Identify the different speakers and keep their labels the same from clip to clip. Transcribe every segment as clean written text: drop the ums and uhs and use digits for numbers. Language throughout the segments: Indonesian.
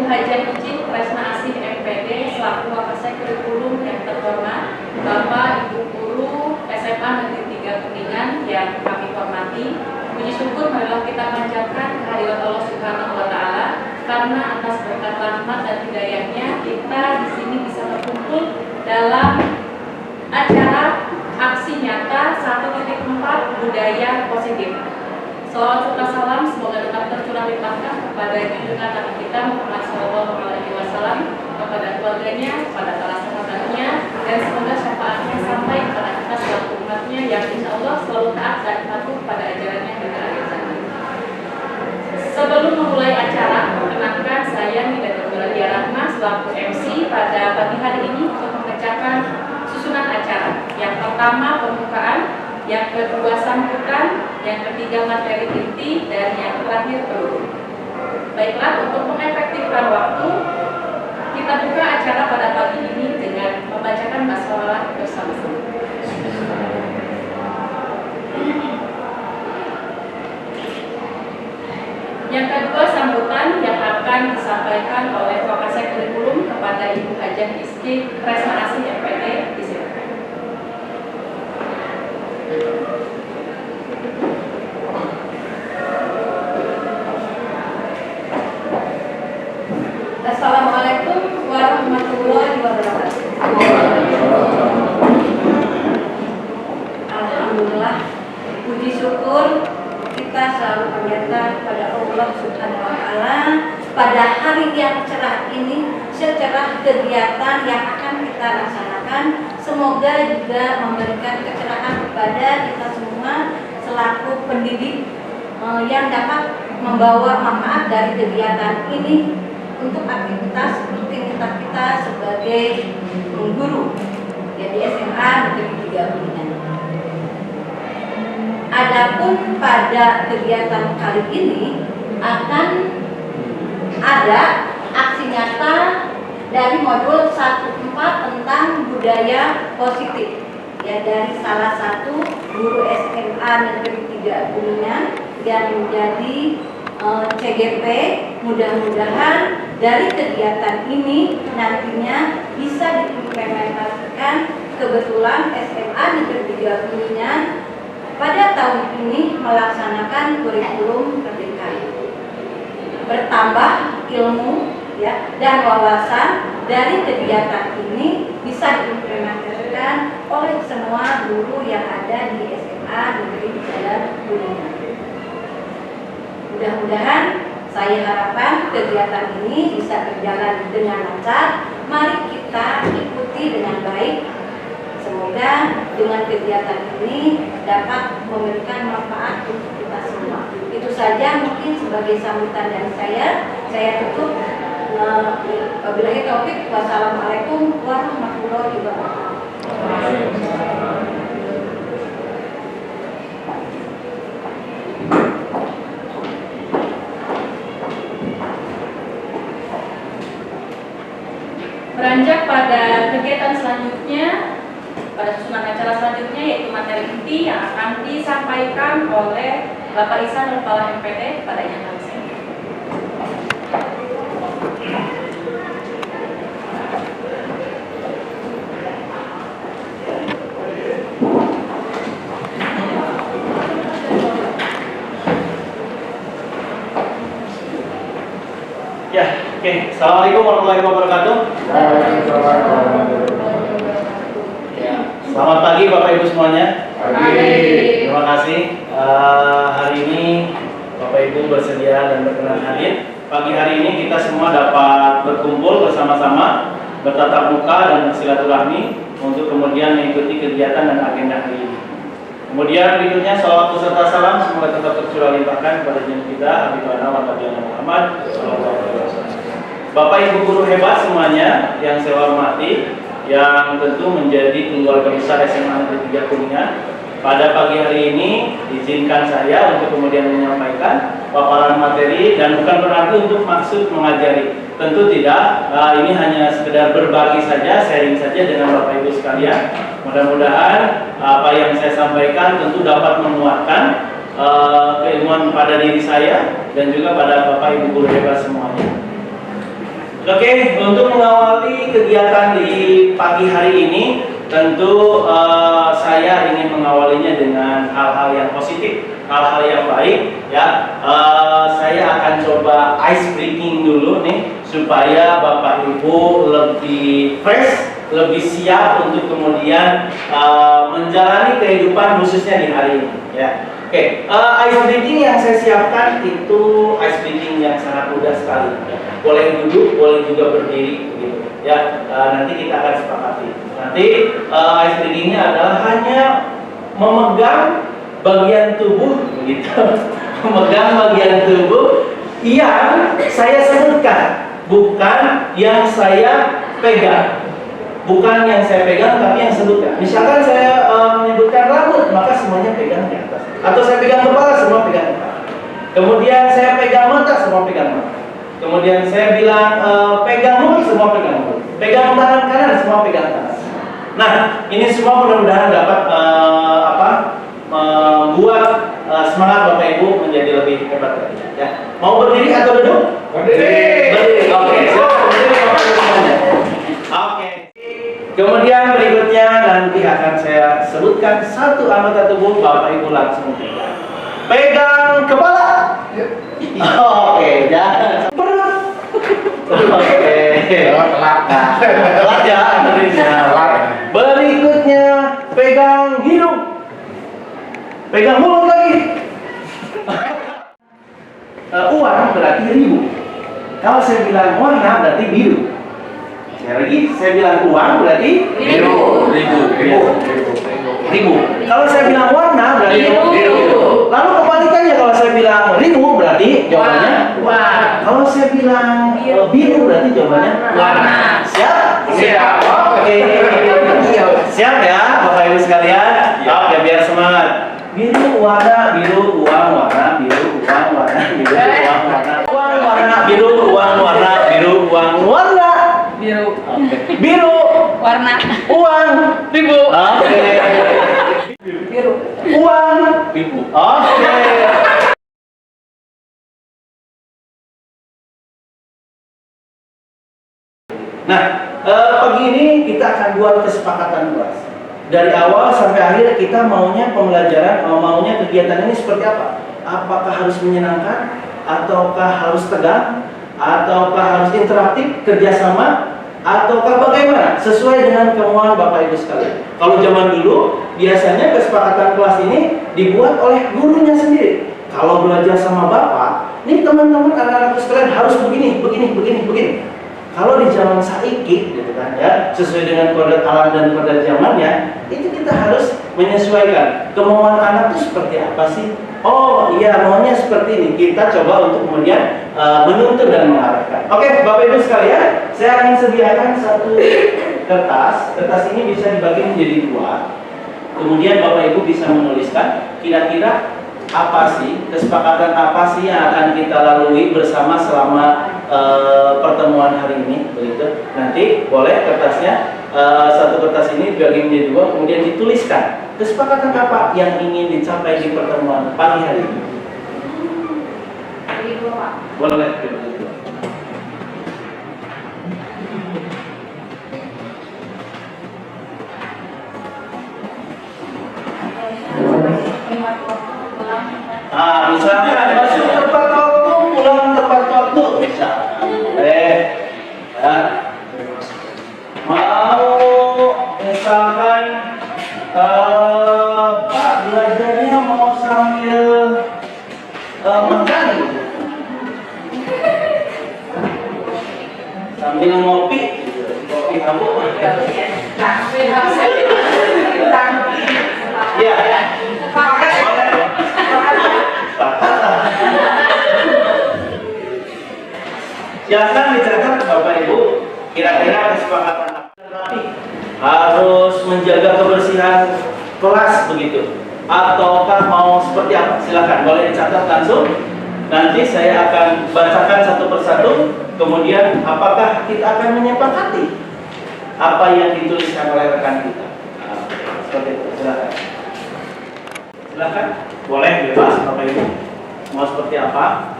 Speaker 1: Hajian Izin Tresna Asih MPD selaku Wakasek Kurikulum yang terhormat, Bapak Ibu Guru SMA Negeri 3 Kuningan yang kami hormati. Puji syukur marilah kita panjatkan kehadirat Allah Subhanahu wa Ta'ala, karena atas berkat rahmat dan hidayahnya kita di sini bisa berkumpul dalam acara aksi nyata 1.4 budaya positif. Salawat serta salam semoga tetap tercurah limpahkan kepada junjungan Nabi kita Muhammad SAW, kepada keluarganya, kepada para sahabatnya, dan semoga syafaatnya sampai kepada kita selaku umatnya yang insya Allah selalu taat dan patuh pada ajarannya hingga akhir zaman. Sebelum memulai acara, perkenankan saya Nida Nurmuladia Rahma selaku MC pada pagi hari ini untuk membacakan susunan acara. Yang pertama pembukaan, yang kedua sambutan, yang ketiga materi inti, dan yang terakhir penutup. Baiklah, untuk mengefektifkan waktu, kita buka acara pada pagi ini dengan membacakan basmalah bersama-sama. Yang kedua sambutan yang akan disampaikan oleh Wakasek Kurikulum kepada Ibu Hajian Izin Tresna Asih MPD di sini. Assalamualaikum warahmatullahi wabarakatuh. Alhamdulillah, puji syukur kita selalu panjatkan pada Allah Subhanahu wa Ta'ala pada hari yang cerah ini, secerah kegiatan yang akan kita laksanakan. Semoga juga memberikan kecerahan kepada kita semua selaku pendidik yang dapat membawa manfaat dari kegiatan ini untuk aktivitas rutinitas kita sebagai guru ya di SMA Negeri 3 Kuningan. Adapun pada kegiatan kali ini akan ada aksi nyata dari modul 1.4 tentang budaya positif ya, dari salah satu guru SMA Negeri 3 Kuningan yang menjadi CGP. Mudah-mudahan dari kegiatan ini nantinya bisa diimplementasikan. Kebetulan SMA Negeri 3 Kuningan pada tahun ini melaksanakan kurikulum merdeka. Bertambah ilmu ya dan wawasan dari kegiatan ini bisa diimplementasikan oleh semua guru yang ada di SMA Negeri 3 Kuningan. Mudah-mudahan saya harapkan kegiatan ini bisa berjalan dengan lancar. Mari kita ikuti dengan baik. Semoga dengan kegiatan ini dapat memberikan manfaat untuk kita semua. Itu saja mungkin sebagai sambutan dari saya. Saya tutup. Wabillahi taufik. Wassalamualaikum warahmatullahi wabarakatuh. Beranjak pada kegiatan selanjutnya, pada susunan acara selanjutnya yaitu materi inti yang akan disampaikan oleh Bapak Ihsan Kepala MPD pada yang kami sampaikan.
Speaker 2: Ya, oke. Assalamualaikum warahmatullahi wabarakatuh. Ya, selamat pagi Bapak Ibu semuanya. Terima kasih. Hari ini Bapak Ibu bersedia dan berkenan hadir. Pagi hari ini kita semua dapat berkumpul bersama-sama, bertatap muka dan bersilaturahmi untuk kemudian mengikuti kegiatan dan agenda hari ini. Kemudian berikutnya salawat beserta salam semoga tetap tercurah limpahkan kepada junjungan kita Habibana wa Nabiyyina Muhammad sallallahu alaihi wasallam. Bapak Ibu guru hebat semuanya yang saya hormati, yang tentu menjadi keluarga besar SMA Negeri 3 Kuningan. Pada pagi hari ini izinkan saya untuk kemudian menyampaikan paparan materi dan bukan berarti untuk maksud mengajari. Tentu tidak, ini hanya sekedar berbagi saja, sharing saja dengan Bapak Ibu sekalian. Mudah-mudahan apa yang saya sampaikan tentu dapat menguatkan keilmuan pada diri saya dan juga pada Bapak Ibu guru hebat semuanya. Oke, untuk mengawali kegiatan di pagi hari ini, tentu saya ingin mengawalinya dengan hal-hal yang positif, hal-hal yang baik. Ya, saya akan coba ice breaking dulu nih, supaya Bapak Ibu lebih fresh, lebih siap untuk kemudian menjalani kehidupan khususnya di hari ini. Ya. Oke, ice breaking yang saya siapkan itu ice breaking yang sangat mudah sekali. Ya. Boleh duduk, boleh juga berdiri, gitu. Ya, nanti kita akan sepakati. Nanti ice breakingnya adalah hanya memegang bagian tubuh, begitu. Memegang bagian tubuh yang saya sebutkan, bukan yang saya pegang. Bukan yang saya pegang, tapi yang sebutkan. Misalkan saya menyebutkan rambut, maka semuanya pegang di atas. Atau saya pegang kepala, semua pegang kepala. Kemudian saya pegang mata, semua pegang mata. Kemudian saya bilang pegang mulut, semua pegang mulut. Pegang tangan kanan, semua pegang tangan. Nah, ini semua mudah-mudahan dapat membuat semangat Bapak Ibu menjadi lebih hebat lagi. Ya. Mau berdiri atau duduk? Berdiri. Berdiri. Oke. Silakan berdiri Bapak Ibu semuanya. Oke. Kemudian berikutnya nanti akan saya sebutkan satu anggota tubuh, Bapak Ibu langsung pegang. Pegang kepala. Oke, jangan perut. Oke. Telat ya, berikutnya pegang hidung. Pegang mulut lagi. Uang berarti ribu. Kalau saya bilang warna berarti biru. Saya bilang uang berarti ribu. Kalau saya bilang warna berarti biru. Lalu kebalikannya, kalau saya bilang ribu berarti jawabannya warna. Kalau saya bilang biru berarti jawabannya warna. Siap? Siap. Oke. Siap ya Bapak Ibu sekalian? Oke, biar semangat. Biru warna, biru uang warna, biru uang warna, biru uang warna, uang warna, biru uang warna, biru uang warna.
Speaker 1: Biru.
Speaker 2: Oke. Biru
Speaker 1: Warna.
Speaker 2: uang ribu. Oke.
Speaker 1: Biru.
Speaker 2: Uang ribu. Oke. Nah, pagi ini kita akan buat kesepakatan kelas. Dari awal sampai akhir kita maunya pembelajaran, maunya kegiatan ini seperti apa? Apakah harus menyenangkan, ataukah harus tegang, ataukah harus interaktif, kerjasama, ataukah bagaimana? Sesuai dengan kemauan Bapak Ibu sekalian. Kalau zaman dulu, biasanya kesepakatan kelas ini dibuat oleh gurunya sendiri. Kalau belajar sama Bapak, nih teman-teman anak-anakku sekalian harus begini, begini, begini, begini. Kalau di zaman saiki, gitu kan ya, sesuai dengan kode alam dan kode zamannya, itu kita harus menyesuaikan kemauan anak itu seperti apa sih? Oh iya, maunya seperti ini. Kita coba untuk kemudian menuntun dan mengarahkan. Oke, Bapak Ibu sekalian, saya akan sediakan satu kertas. Kertas ini bisa dibagi menjadi dua. Kemudian Bapak Ibu bisa menuliskan kira-kira apa sih, kesepakatan apa sih yang akan kita lalui bersama selama pertemuan hari ini, begitu. Nanti boleh kertasnya, satu kertas ini dibagi menjadi dua, kemudian dituliskan kesepakatan apa yang ingin dicapai di pertemuan pagi hari ini. Boleh. Misalnya masuk tepat waktu, pulang tepat waktu, bisa. Mau misalkan Pak belajarnya mau sambil makan gitu. Sambil ngopi, ngopi kamu. Iya. Silakan dicatat Bapak Ibu, kira-kira kesepakatan apa? Harus menjaga kebersihan kelas begitu, ataukah mau seperti apa? Silakan, boleh dicatat langsung. Nanti saya akan bacakan satu persatu. Kemudian apakah kita akan menyepakati apa yang dituliskan oleh rekan kita? Seperti itu, silakan. Silakan, boleh bebas Bapak Ibu. Mau seperti apa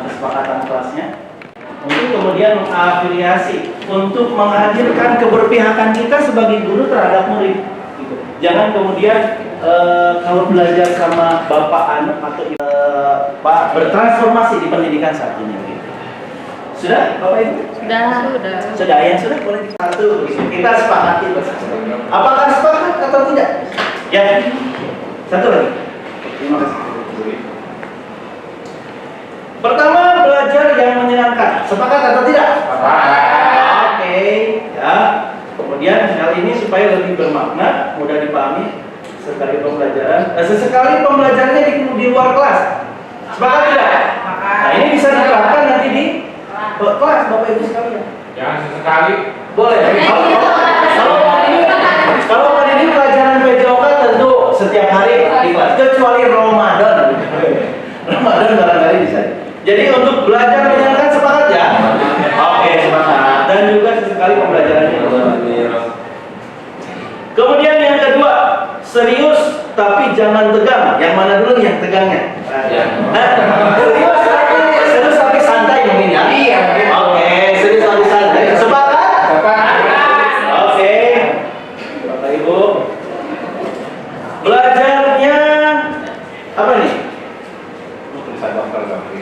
Speaker 2: kesepakatan kelasnya? untuk kemudian mengafiliasi, untuk menghadirkan keberpihakan kita sebagai guru terhadap murid. Gitu. Jangan kemudian kalau belajar sama bapak anak atau pak bertransformasi di pendidikan saat ini. Gitu. Sudah, Bapak Ibu? Sudah, yang sudah boleh satu. Kita sepakati bersama. Apakah sepakat atau tidak? Ya. Satu lagi. Terima kasih. Pertama, belajar yang menyenangkan. Sepakat atau tidak?
Speaker 3: Sepakat.
Speaker 2: Oke, ya. Kemudian hal ini supaya lebih bermakna, mudah dipahami. Sesekali pembelajarannya di luar kelas. Sepakat tidak? Nah, ini bisa diterapkan nanti di kelas, Bapak Ibu sekalian.
Speaker 3: Jangan sesekali.
Speaker 2: Boleh. Kalau ini pelajaran PJOK tentu setiap hari di kelas, kecuali Ramadan. Ramadan barangkali bisa. Jadi untuk belajar menyenangkan sepakat ya? Oke, sepakat. Dan juga sesekali pembelajarannya. Kemudian yang kedua, serius tapi jangan tegang. Yang mana dulu yang tegangnya? Serius tapi santai mungkin ya?
Speaker 3: Iya.
Speaker 2: Oke, serius tapi santai. Sepakat?
Speaker 3: Sepakat.
Speaker 2: Oke. Bapak Ibu. Belajarnya apa nih?
Speaker 3: Tulisan dokter lagi.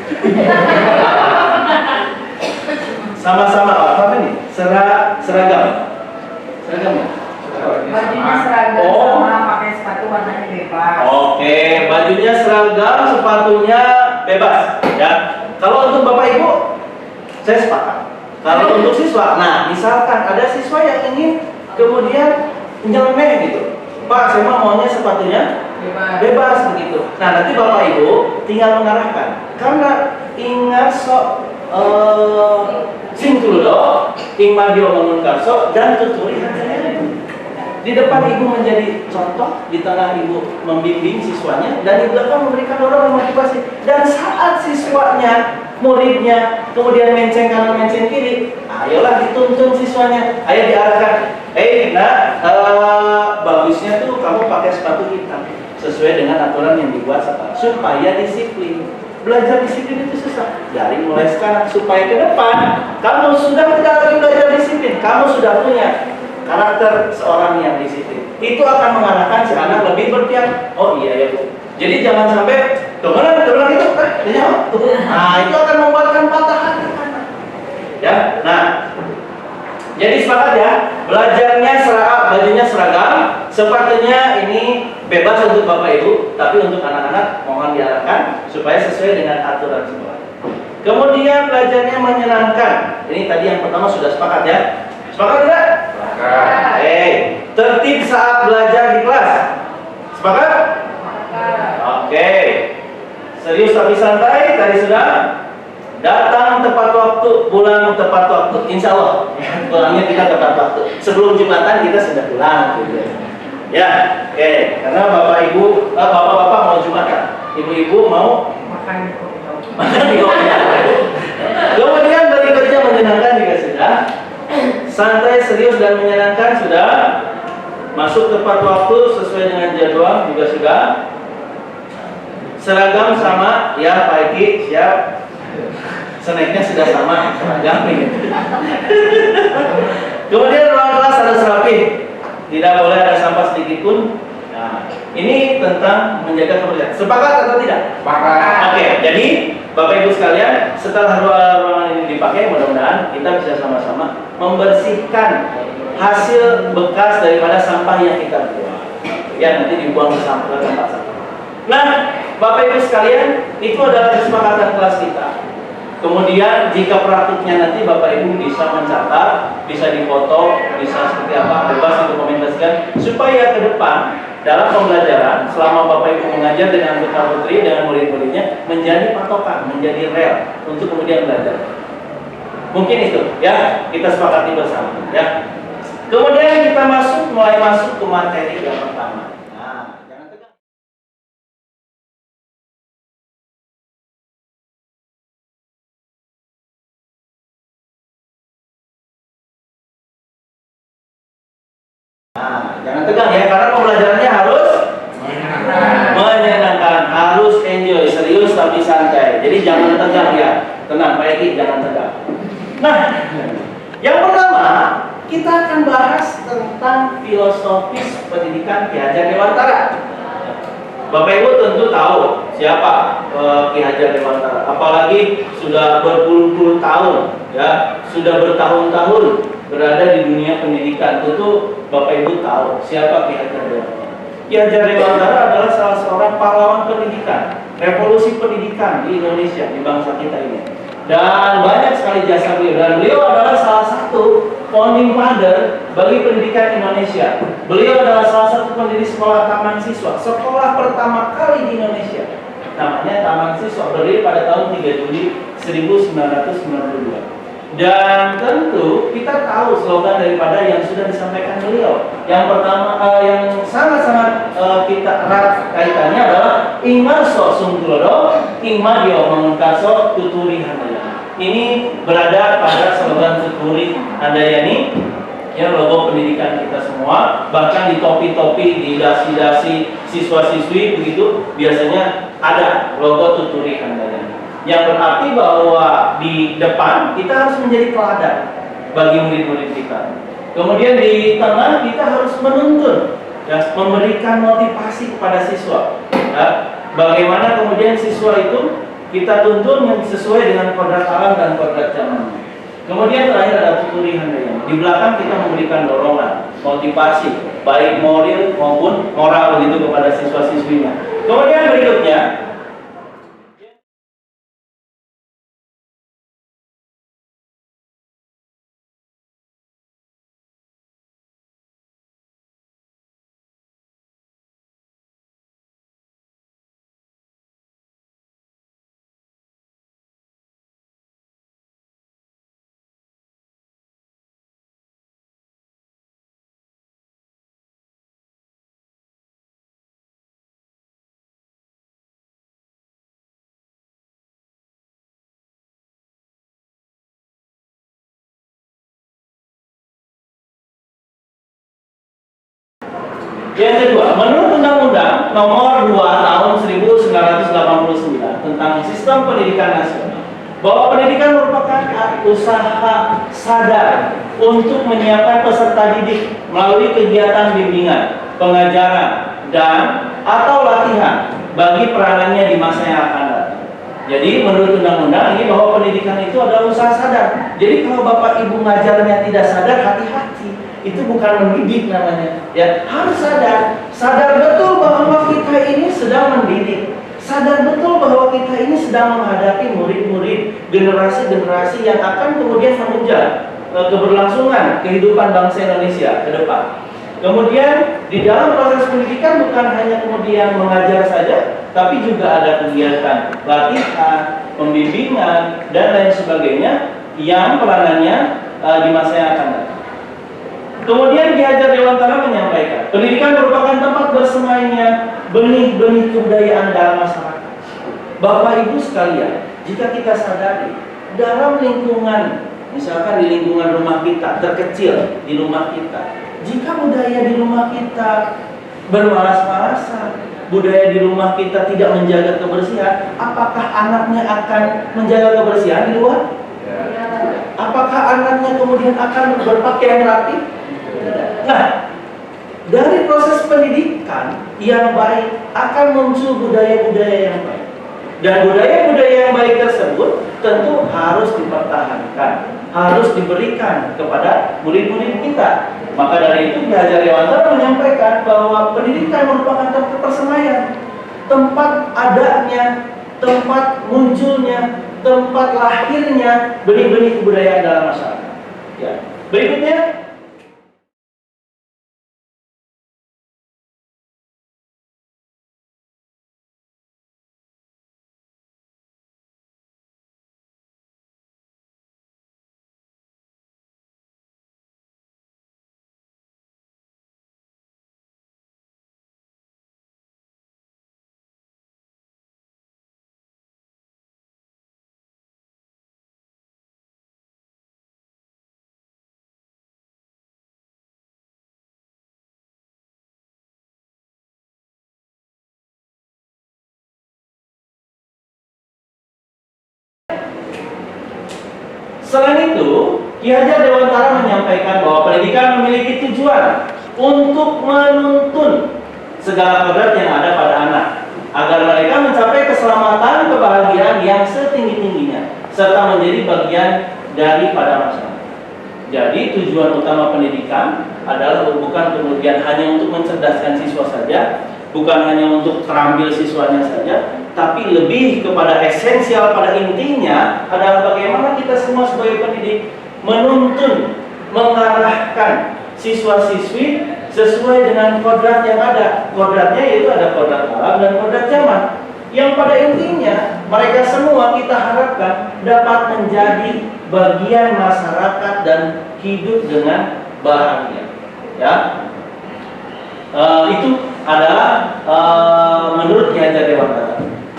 Speaker 2: Sama-sama apa nih? Seragam. Seragam ya?
Speaker 4: Bajunya seragam
Speaker 2: Oh.
Speaker 4: sama pakai sepatu warnanya bebas.
Speaker 2: Oke, bajunya seragam, sepatunya bebas. Ya. Kalau untuk Bapak Ibu, saya sepakat. Kalau untuk siswa, nah misalkan ada siswa yang ingin kemudian nyeleneh gitu, Pak, saya maunya sepatunya bebas begitu. Nah nanti Bapak Ibu tinggal mengarahkan. Karena ingat sing tulo, ing madio mengunkarso dan tuturi hati. Di depan ibu menjadi contoh, di tengah ibu membimbing siswanya, dan di belakang memberikan dorongan motivasi. Dan saat siswanya, muridnya, kemudian menceng kanan menceng kiri, ayolah dituntun siswanya, ayo diarahkan. Bagusnya tuh kamu pakai sepatu hitam sesuai dengan aturan yang dibuat supaya disiplin. Belajar disiplin itu susah. Dari mulai sekarang supaya ke depan kamu sudah tidak lagi belajar disiplin, kamu sudah punya karakter seorang yang disiplin. Itu akan mengarahkan si anak lebih berpihak. Oh iya ya Bu. Jadi jangan sampai kemana itu, nah itu akan membuatkan patah hati anak. Ya, nah. Jadi sepakat ya, belajarnya bajunya seragam, sepatunya ini bebas untuk Bapak Ibu, tapi untuk anak-anak mohon diarahkan supaya sesuai dengan aturan sekolah. Kemudian belajarnya menyenangkan. Ini tadi yang pertama sudah sepakat ya. Sepakat tidak?
Speaker 3: Sepakat.
Speaker 2: Tertib saat belajar di kelas. Sepakat? Oke. Serius tapi santai, tadi sudah. Datang tepat waktu, pulang tepat waktu. Insya Allah, pulangnya kita tepat waktu. Sebelum Jumatan kita sudah pulang. Gitu. Ya, oke. Karena bapak-bapak mau Jumatan, ibu-ibu mau
Speaker 4: Makan di kopi.
Speaker 2: Kemudian berikutnya menyenangkan juga sudah. Santai, serius dan menyenangkan sudah. Masuk tepat waktu sesuai dengan jadwal juga sudah. Seragam sama, ya Pak Eki, siap. Snacknya sudah sama, seragam ini. Kemudian ruang kelas harus rapi, tidak boleh ada sampah sedikit pun. Nah, ini tentang menjaga kebersihan. Sepakat atau tidak?
Speaker 3: Sepakat.
Speaker 2: Oke, jadi Bapak Ibu sekalian, setelah ruangan ini dipakai, mudah-mudahan kita bisa sama-sama membersihkan hasil bekas daripada sampah yang kita buang. Ya, nanti dibuang ke tempat sampah. Nah, Bapak Ibu sekalian, itu adalah kesepakatan kelas kita. Kemudian jika praktiknya nanti Bapak Ibu bisa mencatat, bisa difoto, bisa seperti apa, bebas dokumentasikan supaya ke depan dalam pembelajaran selama Bapak Ibu mengajar dengan putra putri dengan murid-muridnya menjadi patokan, menjadi rel untuk kemudian belajar. Mungkin itu ya kita sepakati bersama ya. Kemudian kita mulai masuk ke materi yang pertama. Jangan tegang ya, karena pembelajarannya harus menyenangkan, harus enjoy, serius tapi santai. Jadi jangan tegang ya, tenang Pak Eki, jangan tegang. Nah, yang pertama kita akan bahas tentang filosofis pendidikan Ki Hajar Dewantara. Bapak Ibu tentu tahu siapa Ki Hajar Dewantara, apalagi sudah berpuluh-puluh tahun, ya, sudah bertahun-tahun berada di dunia pendidikan. Tentu Bapak Ibu tahu siapa Ki Hajar Dewantara. Ki Hajar Dewantara adalah salah seorang pahlawan pendidikan, revolusi pendidikan di Indonesia, di bangsa kita ini. Dan banyak sekali jasa beliau, dan beliau adalah salah satu founding father bagi pendidikan Indonesia. Beliau adalah salah satu pendiri sekolah taman siswa, sekolah pertama kali di Indonesia. Namanya Taman Siswa, berdiri pada tahun 3 Juli 1992. Dan tentu kita tahu slogan daripada yang sudah disampaikan beliau. Yang pertama, yang sangat-sangat kita erat kaitannya adalah Ingmarso Sungtulodo, Ingmadio Mangunkarso, Tuturi Handayani. Ini berada pada slogan Tuturi Handayani, ya, logo pendidikan kita semua. Bahkan di topi-topi, di dasi-dasi siswa-siswi begitu biasanya ada logo Tuturi Handayani. Yang berarti bahwa di depan kita harus menjadi teladan bagi murid-murid kita. Kemudian di tengah kita harus menuntun, ya, memberikan motivasi kepada siswa. Ya. Bagaimana kemudian siswa itu kita tuntun yang sesuai dengan kodrat alam dan kodrat zaman. Kemudian terakhir ada Tuturi Handayani. Di belakang kita memberikan dorongan, motivasi, baik moral maupun moral begitu kepada siswa-siswinya. Kemudian berikutnya, yang kedua, menurut Undang-Undang Nomor 2 Tahun 1989 tentang Sistem Pendidikan Nasional, bahwa pendidikan merupakan usaha sadar untuk menyiapkan peserta didik melalui kegiatan bimbingan, pengajaran, dan atau latihan bagi peranannya di masa yang akan datang. Jadi menurut undang-undang ini bahwa pendidikan itu adalah usaha sadar. Jadi kalau Bapak Ibu ngajarnya tidak sadar, hati-hati. Itu bukan mendidik namanya, ya. Harus sadar betul bahwa kita ini sedang mendidik, sadar betul bahwa kita ini sedang menghadapi murid-murid, generasi-generasi yang akan kemudian menunjang keberlangsungan kehidupan bangsa Indonesia ke depan. Kemudian di dalam proses pendidikan bukan hanya kemudian mengajar saja, tapi juga ada kegiatan latihan, pembimbingan, dan lain sebagainya yang peranannya di masa yang akan datang. Kemudian Ki Hajar Dewantara menyampaikan, pendidikan merupakan tempat bersemainya benih-benih kebudayaan dalam masyarakat. Bapak Ibu sekalian, jika kita sadari dalam lingkungan, misalkan di lingkungan rumah kita, terkecil di rumah kita, jika budaya di rumah kita bermalas-malasan, budaya di rumah kita tidak menjaga kebersihan, apakah anaknya akan menjaga kebersihan di luar? Apakah anaknya kemudian akan berpakaian rapi? Nah, dari proses pendidikan yang baik akan muncul budaya-budaya yang baik. Dan budaya-budaya yang baik tersebut tentu harus dipertahankan, harus diberikan kepada murid-murid kita. Maka dari itu Ki Hajar Dewantara menyampaikan bahwa pendidikan merupakan tempat persemaian, tempat adanya, tempat munculnya, tempat lahirnya benih-benih kebudayaan dalam masyarakat. Ya. Berikutnya, Selain itu, Ki Hajar Dewantara menyampaikan bahwa pendidikan memiliki tujuan untuk menuntun segala kodrat yang ada pada anak agar mereka mencapai keselamatan, kebahagiaan yang setinggi-tingginya serta menjadi bagian daripada masyarakat. Jadi tujuan utama pendidikan adalah bukan kemudian hanya untuk mencerdaskan siswa saja, bukan hanya untuk terambil siswanya saja, tapi lebih kepada esensial, pada intinya adalah bagaimana kita semua sebagai pendidik menuntun, mengarahkan siswa-siswi sesuai dengan kodrat yang ada. Kodratnya yaitu ada kodrat alam dan kodrat zaman, yang pada intinya mereka semua kita harapkan dapat menjadi bagian masyarakat dan hidup dengan bahagia. Ya, itu adalah menurut Ki Hajar Dewantara.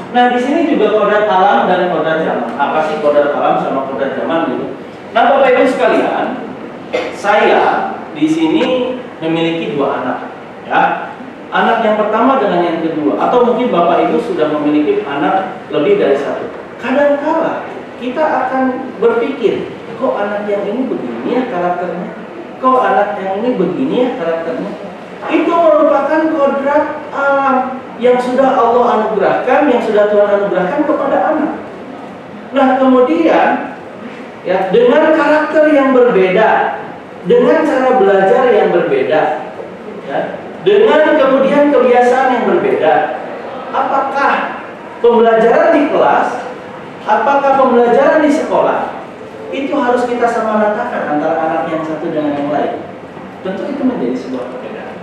Speaker 2: Nah, di sini juga kodrat alam dan kodrat zaman. Apa sih kodrat alam sama kodrat zaman gitu? Nah, Bapak Ibu sekalian, saya di sini memiliki dua anak. Ya, anak yang pertama dengan yang kedua, atau mungkin Bapak Ibu sudah memiliki anak lebih dari satu. Kadang-kala kita akan berpikir, kok anak yang ini begini ya karakternya, kok anak yang ini begini ya karakternya. Itu merupakan kodrat alam yang sudah Allah anugerahkan, yang sudah Tuhan anugerahkan kepada anak. Nah, kemudian ya, dengan karakter yang berbeda, dengan cara belajar yang berbeda, ya, dengan kemudian kebiasaan yang berbeda, apakah pembelajaran di kelas, apakah pembelajaran di sekolah itu harus kita samaratakan antara anak yang satu dengan yang lain? Tentu itu menjadi sebuah perbedaan.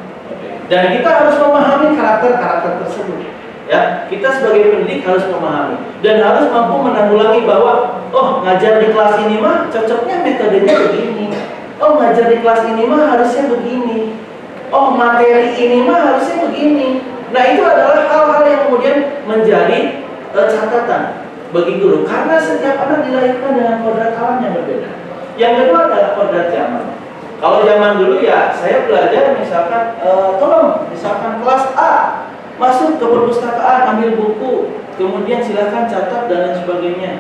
Speaker 2: Dan kita harus memahami karakter-karakter tersebut. Ya, kita sebagai pendidik harus memahami dan harus mampu menanggulangi bahwa oh, ngajar di kelas ini mah cocoknya metodenya begini. Oh, ngajar di kelas ini mah harusnya begini. Oh, materi ini mah harusnya begini. Nah, itu adalah hal-hal yang kemudian menjadi catatan bagi guru karena setiap anak dilahirkan dengan kodrat alam yang berbeda. Yang kedua adalah kodrat zaman. Kalau zaman dulu ya, saya belajar misalkan, misalkan kelas A, masuk ke perpustakaan, ambil buku, kemudian silakan catat dan lain sebagainya.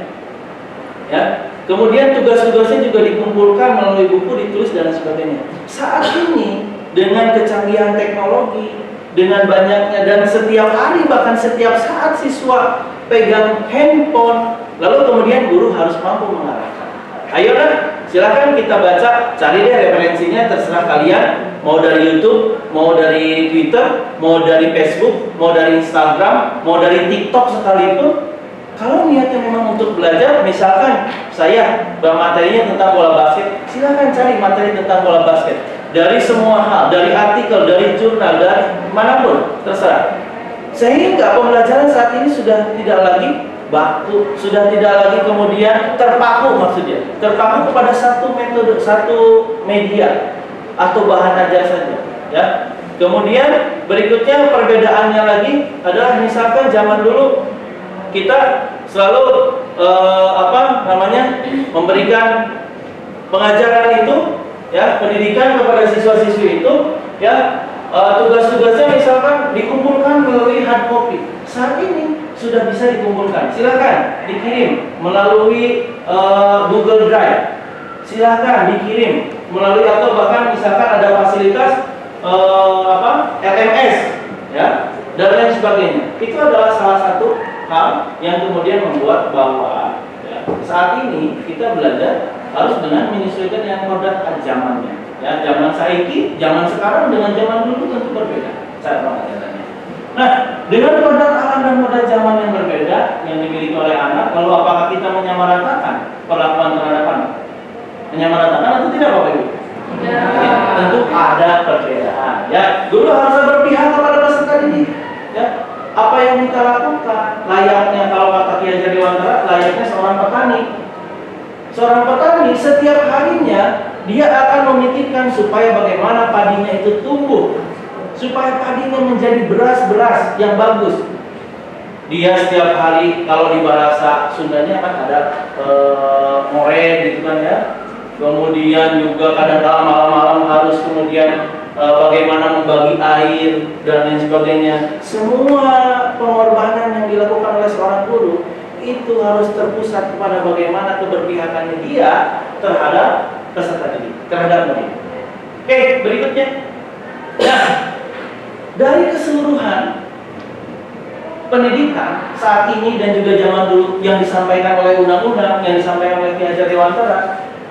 Speaker 2: Ya, kemudian tugas-tugasnya juga dikumpulkan melalui buku, ditulis dan lain sebagainya. Saat ini dengan kecanggihan teknologi, dengan banyaknya dan setiap hari bahkan setiap saat siswa pegang handphone, lalu kemudian guru harus mampu mengarahkan. Ayo silakan kita baca, cari deh referensinya, terserah kalian, mau dari YouTube, mau dari Twitter, mau dari Facebook, mau dari Instagram, mau dari TikTok sekalipun. Kalau niatnya memang untuk belajar, misalkan saya materinya tentang bola basket, silakan cari materi tentang bola basket dari semua hal, dari artikel, dari jurnal, dari manapun, terserah. Sehingga pembelajaran saat ini sudah tidak lagi baku, sudah tidak lagi kemudian terpaku, maksudnya terpaku kepada satu metode, satu media atau bahan ajar saja, ya. Kemudian berikutnya perbedaannya lagi adalah misalkan zaman dulu kita selalu memberikan pengajaran itu, ya, pendidikan kepada siswa-siswi itu, ya, tugas-tugasnya misalkan dikumpulkan melalui hard copy. Saat ini sudah bisa dikumpulkan, silakan dikirim melalui Google Drive, silakan dikirim melalui, atau bahkan misalkan ada fasilitas LMS, ya, dan lain sebagainya. Itu adalah salah satu hal yang kemudian membuat bahwa ya, saat ini kita belajar harus dengan menyesuaikan yang kodrat zamannya. Ya, zaman saiki, zaman sekarang dengan zaman dulu tentu berbeda cara pengajarannya. Nah, dengan kodrat alam dan kodrat zaman yang berbeda yang dimiliki oleh anak, lalu apakah kita menyamaratakan perlakuan terhadap anak? Menyamaratakan atau tidak, Bapak Ibu? Ya. Tentu ada perbedaan. Ya, guru harus berpihak kepada peserta didik. Ya, apa yang kita lakukan layaknya, kalau kata Ki Hajar Dewantara, layaknya seorang petani. Seorang petani setiap harinya dia akan memikirkan supaya bagaimana padinya itu tumbuh, supaya padinya menjadi beras-beras yang bagus. Dia setiap hari, kalau di bahasa Sundanya kan ada more gitu kan ya. Kemudian juga kadang-kala malam-malam harus kemudian bagaimana membagi air dan lain sebagainya. Semua pengorbanan yang dilakukan oleh seorang guru itu harus terpusat kepada bagaimana keberpihakannya dia terhadap peserta didik, terhadap murid. Oke, berikutnya. Nah, dari keseluruhan pendidikan saat ini dan juga zaman dulu yang disampaikan oleh undang-undang, yang disampaikan oleh Ki Hajar Dewantara,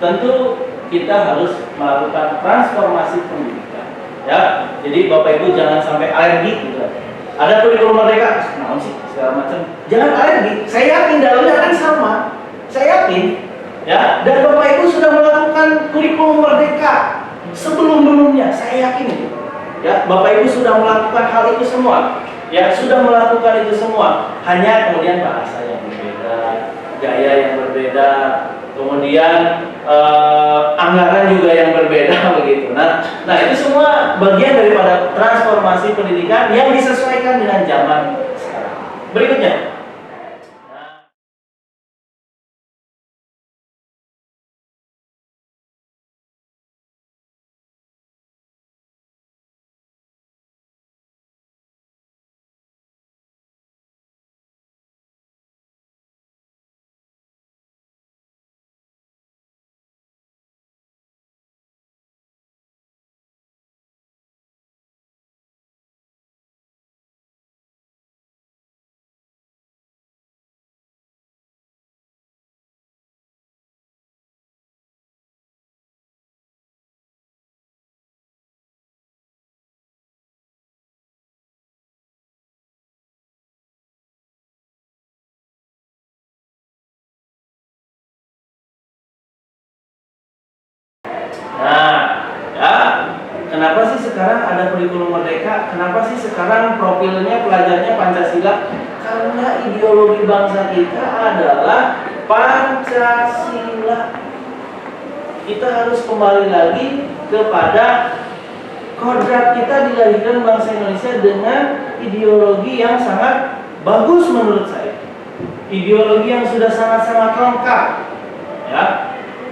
Speaker 2: tentu kita harus melakukan transformasi pendidikan. Ya, jadi Bapak Ibu jangan sampai alergi gitu. Ada kurikulum merdeka, nah sih segala macam. Jangan alergi. Saya yakin dalamnya akan sama. Saya yakin. Ya, dan Bapak Ibu sudah melakukan kurikulum merdeka sebelum-belumnya. Saya yakin itu. Ya, Bapak Ibu sudah melakukan hal itu semua. Ya, sudah melakukan itu semua. Hanya kemudian bahasa yang berbeda, gaya yang berbeda, kemudian anggaran juga yang berbeda begitu. Nah itu semua bagian daripada transformasi pendidikan yang disesuaikan dengan zaman sekarang. Berikutnya. Nah, ya, kenapa sih sekarang ada kurikulum merdeka? Kenapa sih sekarang profilnya pelajarnya Pancasila? Karena ideologi bangsa kita adalah Pancasila. Kita harus kembali lagi kepada kodrat kita dilahirkan bangsa Indonesia dengan ideologi yang sangat bagus menurut saya. Ideologi yang sudah sangat-sangat lengkap, ya,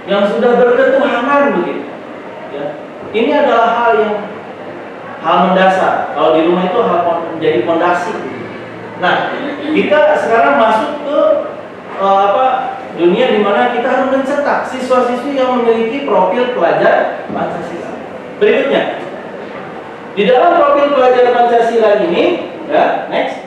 Speaker 2: yang sudah berketuhanan begitu. Ya. Ini adalah hal mendasar. Kalau di rumah itu hal menjadi fondasi. Nah, kita sekarang masuk ke dunia di mana kita harus mencetak siswa-siswi yang memiliki profil pelajar Pancasila. Berikutnya, di dalam profil pelajar Pancasila ini, ya, next.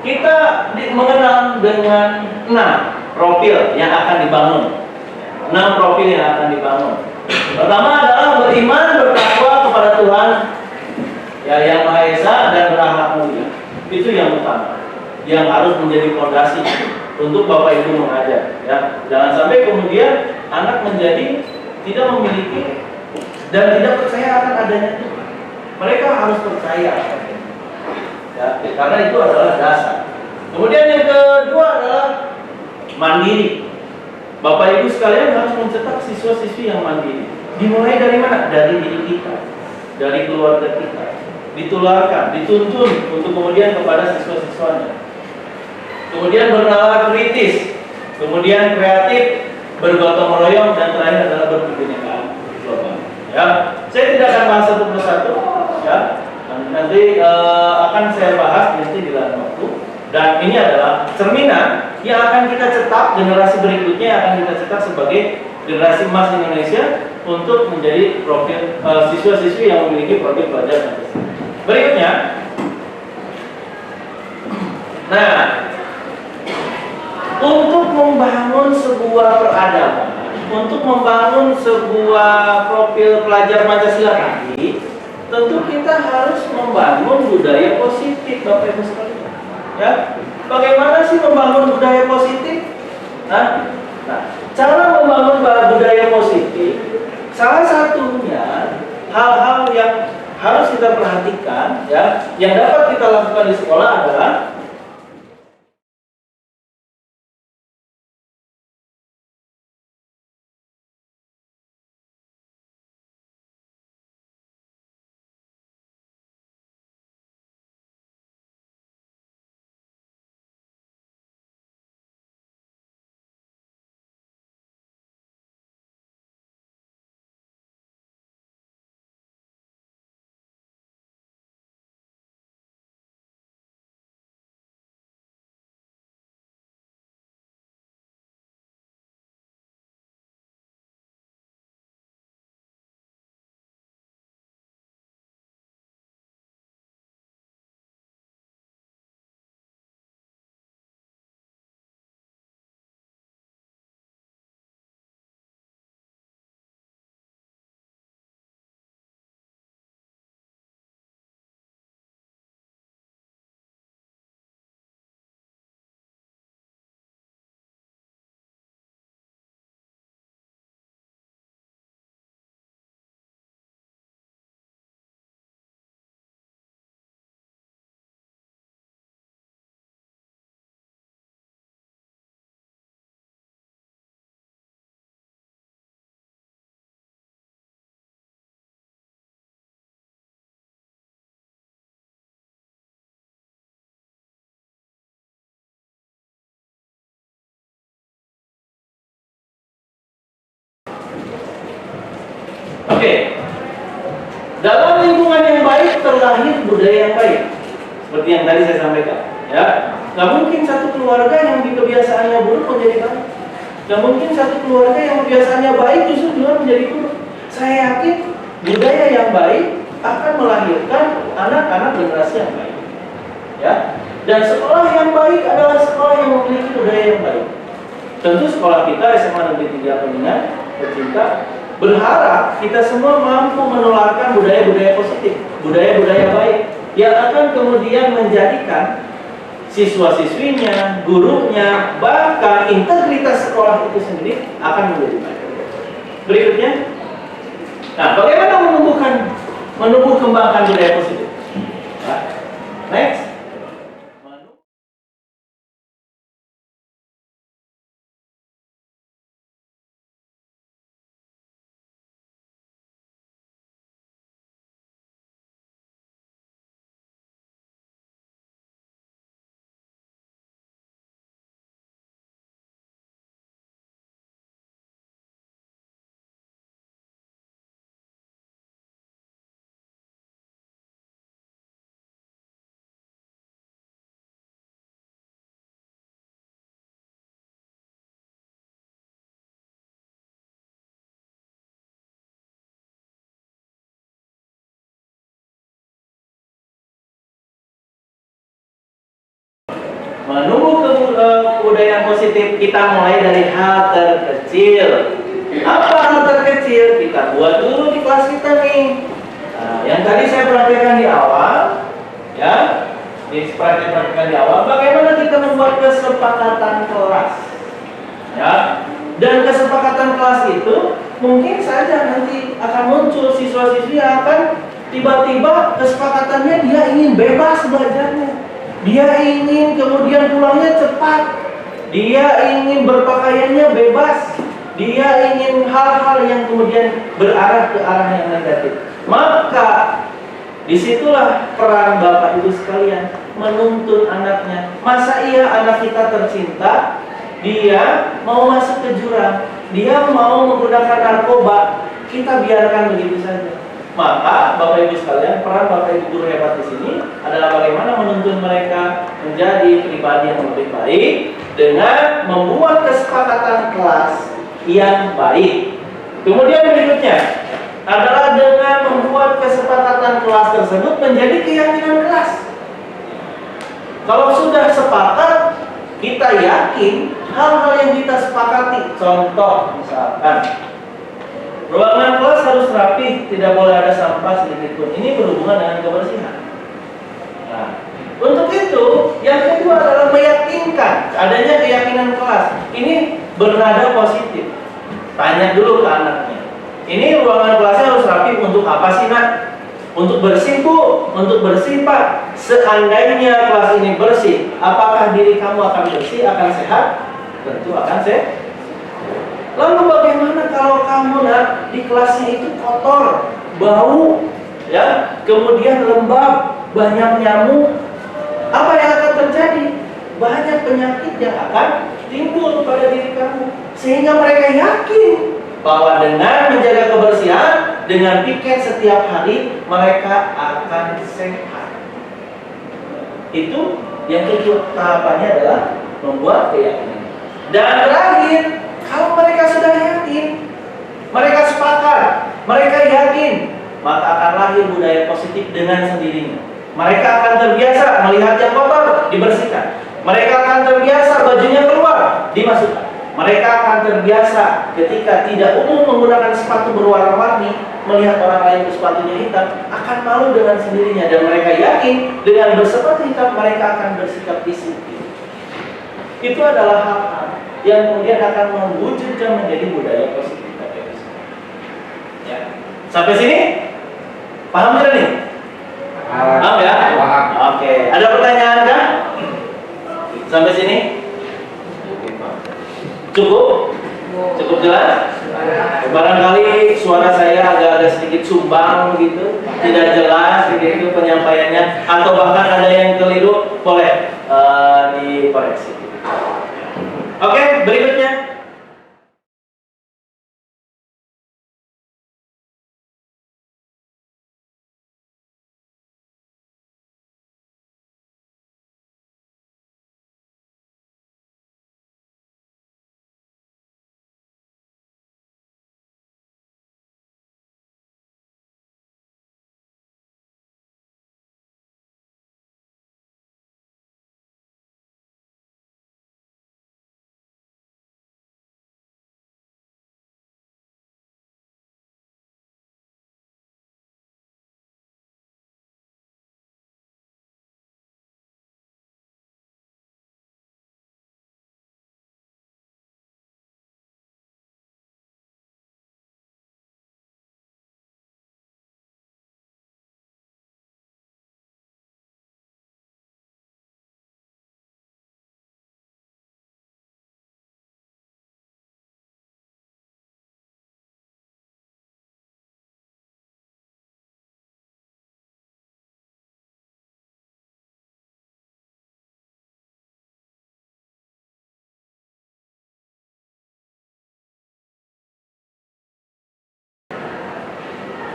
Speaker 2: Kita mengenal dengan 6 profil yang akan dibangun. 6 profil yang akan dibangun. Pertama adalah beriman, bertakwa kepada Tuhan, ya, yang Maha Esa dan berakhlak mulia. Itu yang utama, yang harus menjadi fondasi untuk Bapak Ibu mengajar. Ya, jangan sampai kemudian anak menjadi tidak memiliki dan tidak percaya akan adanya Tuhan. Mereka harus percaya. Ya, karena itu adalah dasar. Kemudian yang kedua adalah mandiri. Bapak Ibu sekalian harus mencetak siswa-siswi yang mandiri. Dimulai dari mana? Dari diri kita, dari keluarga kita. Ditularkan, dituntun untuk kemudian kepada siswa-siswanya. kemudian bernalar kritis, kemudian kreatif, bergotong royong, dan terakhir adalah berkebinekaan global. Ya, saya tidak akan bahas satu persatu, ya. Nanti akan saya bahas nanti di lain waktu. Dan ini adalah cerminan yang akan kita cetak, generasi berikutnya yang akan kita cetak sebagai generasi emas Indonesia untuk menjadi profil siswa-siswi yang memiliki profil pelajar Pancasila. Berikutnya, nah, untuk membangun sebuah peradaban, untuk membangun sebuah profil pelajar Pancasila tadi, tentu kita harus membangun budaya positif, Bapak Ibu sekalian. Ya, bagaimana sih membangun budaya positif? Nah, cara membangun budaya positif, salah satunya hal-hal yang harus kita perhatikan, ya, yang dapat kita lakukan di sekolah adalah oke. Dalam lingkungan yang baik terlahir budaya yang baik. Seperti yang tadi saya sampaikan, ya. Gak mungkin satu keluarga yang kebiasaannya buruk menjadi baik. Gak mungkin satu keluarga yang kebiasaannya baik justru juga menjadi buruk. Saya yakin budaya yang baik akan melahirkan anak-anak generasi yang baik. Ya. Dan sekolah yang baik adalah sekolah yang memiliki budaya yang baik. Tentu sekolah kita SMA Negeri 3 Kuningan tercinta berharap kita semua mampu menularkan budaya-budaya positif, budaya-budaya baik yang akan kemudian menjadikan siswa-siswinya, gurunya, bahkan integritas sekolah itu sendiri akan menjadi baik. Berikutnya, nah, bagaimana menumbuh kembangkan budaya positif? Nah, next. Menumbuh kebudayaan positif kita mulai dari hal terkecil. Apa hal terkecil? Kita buat dulu di kelas kita nih. Nah, yang tadi saya perhatikan di awal, ya, perhatikan di awal, bagaimana kita membuat kesepakatan kelas, ya. Dan kesepakatan kelas itu mungkin saja nanti akan muncul siswa-siswi yang akan tiba-tiba kesepakatannya dia ingin bebas belajarnya. Dia ingin kemudian pulangnya cepat. Dia ingin berpakaiannya bebas. Dia ingin hal-hal yang kemudian berarah ke arah yang negatif. Maka Disitulah peran Bapak Ibu sekalian menuntun anaknya. Masa iya anak kita tercinta, dia mau masuk ke jurang, dia mau menggunakan narkoba, kita biarkan begitu saja. Maka Bapak Ibu sekalian, peran Bapak Ibu guru hebat di sini adalah bagaimana menuntun mereka menjadi pribadi yang lebih baik dengan membuat kesepakatan kelas yang baik. Kemudian berikutnya adalah dengan membuat kesepakatan kelas tersebut menjadi keyakinan kelas. Kalau sudah sepakat, kita yakin hal-hal yang kita sepakati. Contoh misalkan, ruangan kelas harus rapi, tidak boleh ada sampah sedikit pun. Ini berhubungan dengan kebersihan. Nah, untuk itu, yang kedua adalah meyakinkan adanya keyakinan kelas. Ini bernada positif. Tanya dulu ke anaknya, ini ruangan kelasnya harus rapi untuk apa sih nak? Untuk bersih Bu, untuk bersih Pak. Seandainya kelas ini bersih, apakah diri kamu akan bersih, akan sehat? Tentu akan sehat. Lalu bagaimana kalau kamu nak di kelasnya itu kotor, bau, ya, kemudian lembab, banyak nyamuk? Apa yang akan terjadi? Banyak penyakit yang akan timbul pada diri kamu. Sehingga mereka yakin bahwa dengan menjaga kebersihan, dengan piket setiap hari, mereka akan sehat. Itu yang kedua, tahapannya adalah membuat keyakinan. Dan terakhir, kalau mereka sudah yakin, mereka sepakat, mereka yakin, maka akan lahir budaya positif dengan sendirinya. Mereka akan terbiasa melihat yang kotor, dibersihkan. Mereka akan terbiasa bajunya keluar, dimasukkan. Mereka akan terbiasa ketika tidak umum menggunakan sepatu berwarna-warni, melihat orang lain bersepatunya hitam, akan malu dengan sendirinya. Dan mereka yakin dengan bersepatu hitam mereka akan bersikap disiplin. Itu adalah hal-hal yang kemudian akan mewujudkan menjadi budaya positif. Ya. Sampai sini? Paham tidak nih? Paham ya?
Speaker 3: Paham.
Speaker 2: Oke. Ada pertanyaan kah? Sampai sini? Cukup? Cukup jelas? Barangkali suara saya agak sedikit sumbang gitu, tidak jelas gitu penyampaiannya, atau bahkan ada yang keliru, boleh dikoreksi. Oke, berikutnya.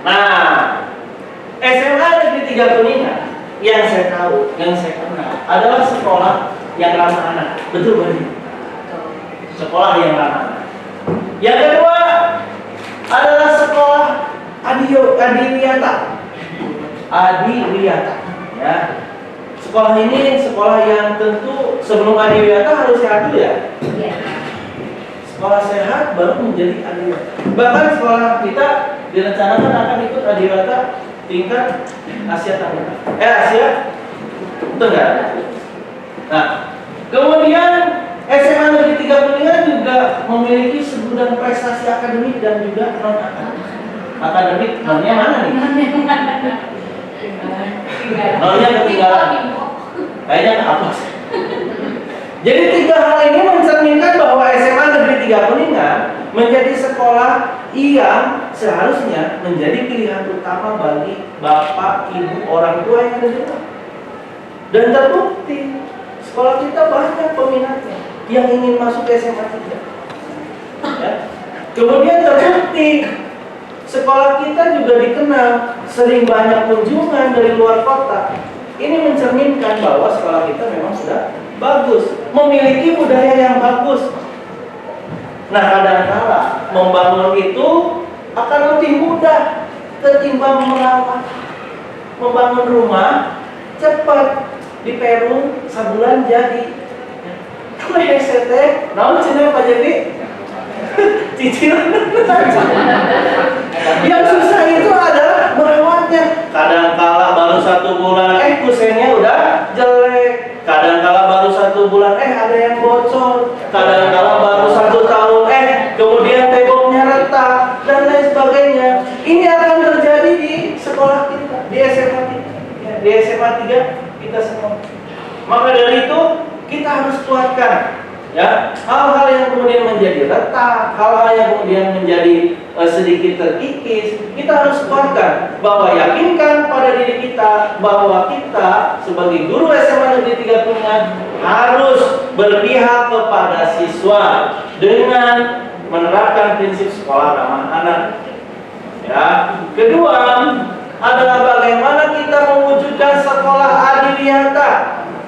Speaker 2: Nah, SMA Negeri 3 Kuningan yang saya tahu, yang saya kenal adalah sekolah yang ramah anak. Betul banget. Sekolah yang ramah anak. Yang kedua adalah sekolah Adi Wiyata. Ya. Sekolah ini sekolah yang tentu sebelum Adi Wiyata harus sehat dulu ya.
Speaker 4: Iya.
Speaker 2: Sekolah sehat baru menjadi Adi Wiyata. Bahkan sekolah kita direncanakan akan ikut Adi Wiyata tingkat Asia Tenggara. Asia Tenggara. Nah, kemudian SMA Negeri 3 Kuningan juga memiliki segudang prestasi akademik dan juga non akademik. Nonnya mana nih? Nonnya ketinggalan. Kayaknya apa? Jadi 3 hal ini mencerminkan bahwa SMA Negeri 3 Kuningan menjadi sekolah yang seharusnya menjadi pilihan utama bagi bapak, ibu, orang tua yang ada di rumah. Dan terbukti sekolah kita banyak peminatnya yang ingin masuk ke SMA 3. Ya. Kemudian terbukti sekolah kita juga dikenal sering banyak kunjungan dari luar kota. Ini mencerminkan bahwa sekolah kita memang sudah bagus, memiliki budaya yang bagus. Nah, kadang-kala membangun itu akan lebih mudah ketimbang merawat. Membangun rumah cepat, di Peru sebulan jadi. Kue hesete, naon cenah Pak Jadi? Cicilan. Yang susah itu adalah merawatnya. Kadang-kala baru 1 bulan, kusennya udah jelek. Kadang-kala baru 1 bulan, ada yang bocor. Kadang-kala baru 1 tahun, kemudian temboknya retak dan lain sebagainya. Ini akan terjadi di sekolah kita, di SMA kita, di SMA 3 kita semua. Maka dari itu kita harus kuatkan. Ya, hal-hal yang kemudian menjadi retak, hal-hal yang kemudian menjadi sedikit terkikis, kita harus kuatkan bahwa yakinkan pada diri kita bahwa kita sebagai guru SMA Negeri 3 Kuningan harus berpihak kepada siswa dengan menerapkan prinsip sekolah ramah anak. Ya, kedua adalah bagaimana kita mewujudkan sekolah adiliyata,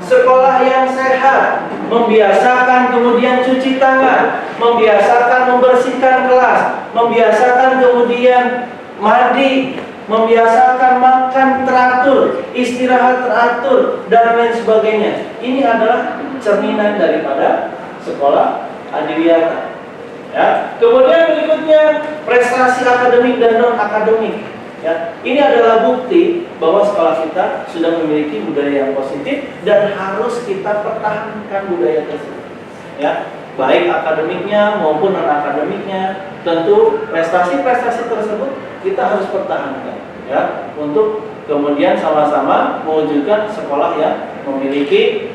Speaker 2: sekolah yang sehat, membiasakan kemudian cuci tangan, membiasakan membersihkan kelas, membiasakan kemudian mandi, membiasakan makan teratur, istirahat teratur, dan lain sebagainya. Ini adalah cerminan daripada sekolah adiliyata. Ya. Kemudian berikutnya prestasi akademik dan non akademik. Ya, ini adalah bukti bahwa sekolah kita sudah memiliki budaya yang positif dan harus kita pertahankan budaya tersebut. Ya, baik akademiknya maupun non akademiknya, tentu prestasi-prestasi tersebut kita harus pertahankan. Ya, untuk kemudian sama-sama mewujudkan sekolah yang memiliki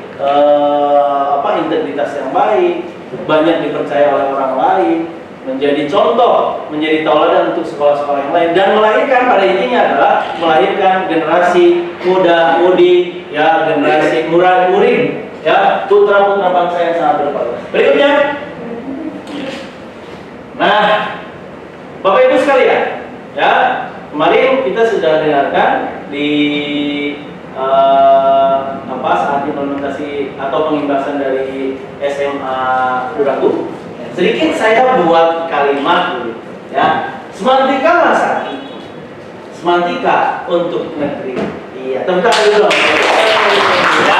Speaker 2: integritas yang baik, banyak dipercaya oleh orang lain, menjadi contoh, menjadi tauladan untuk sekolah-sekolah yang lain, dan melahirkan, pada intinya adalah melahirkan generasi muda-mudi, ya, generasi murid, ya, putra-putra bangsa yang sangat berbakat. Berikutnya, nah, Bapak Ibu sekalian, ya, kemarin kita sudah dengarkan di saat implementasi atau pengimbasan dari SMA Uragu. Sedikit saya buat kalimat dulu, ya. Semantika masa itu, semantika untuk negeri. Iya, tepuk tangan dulu. Ya,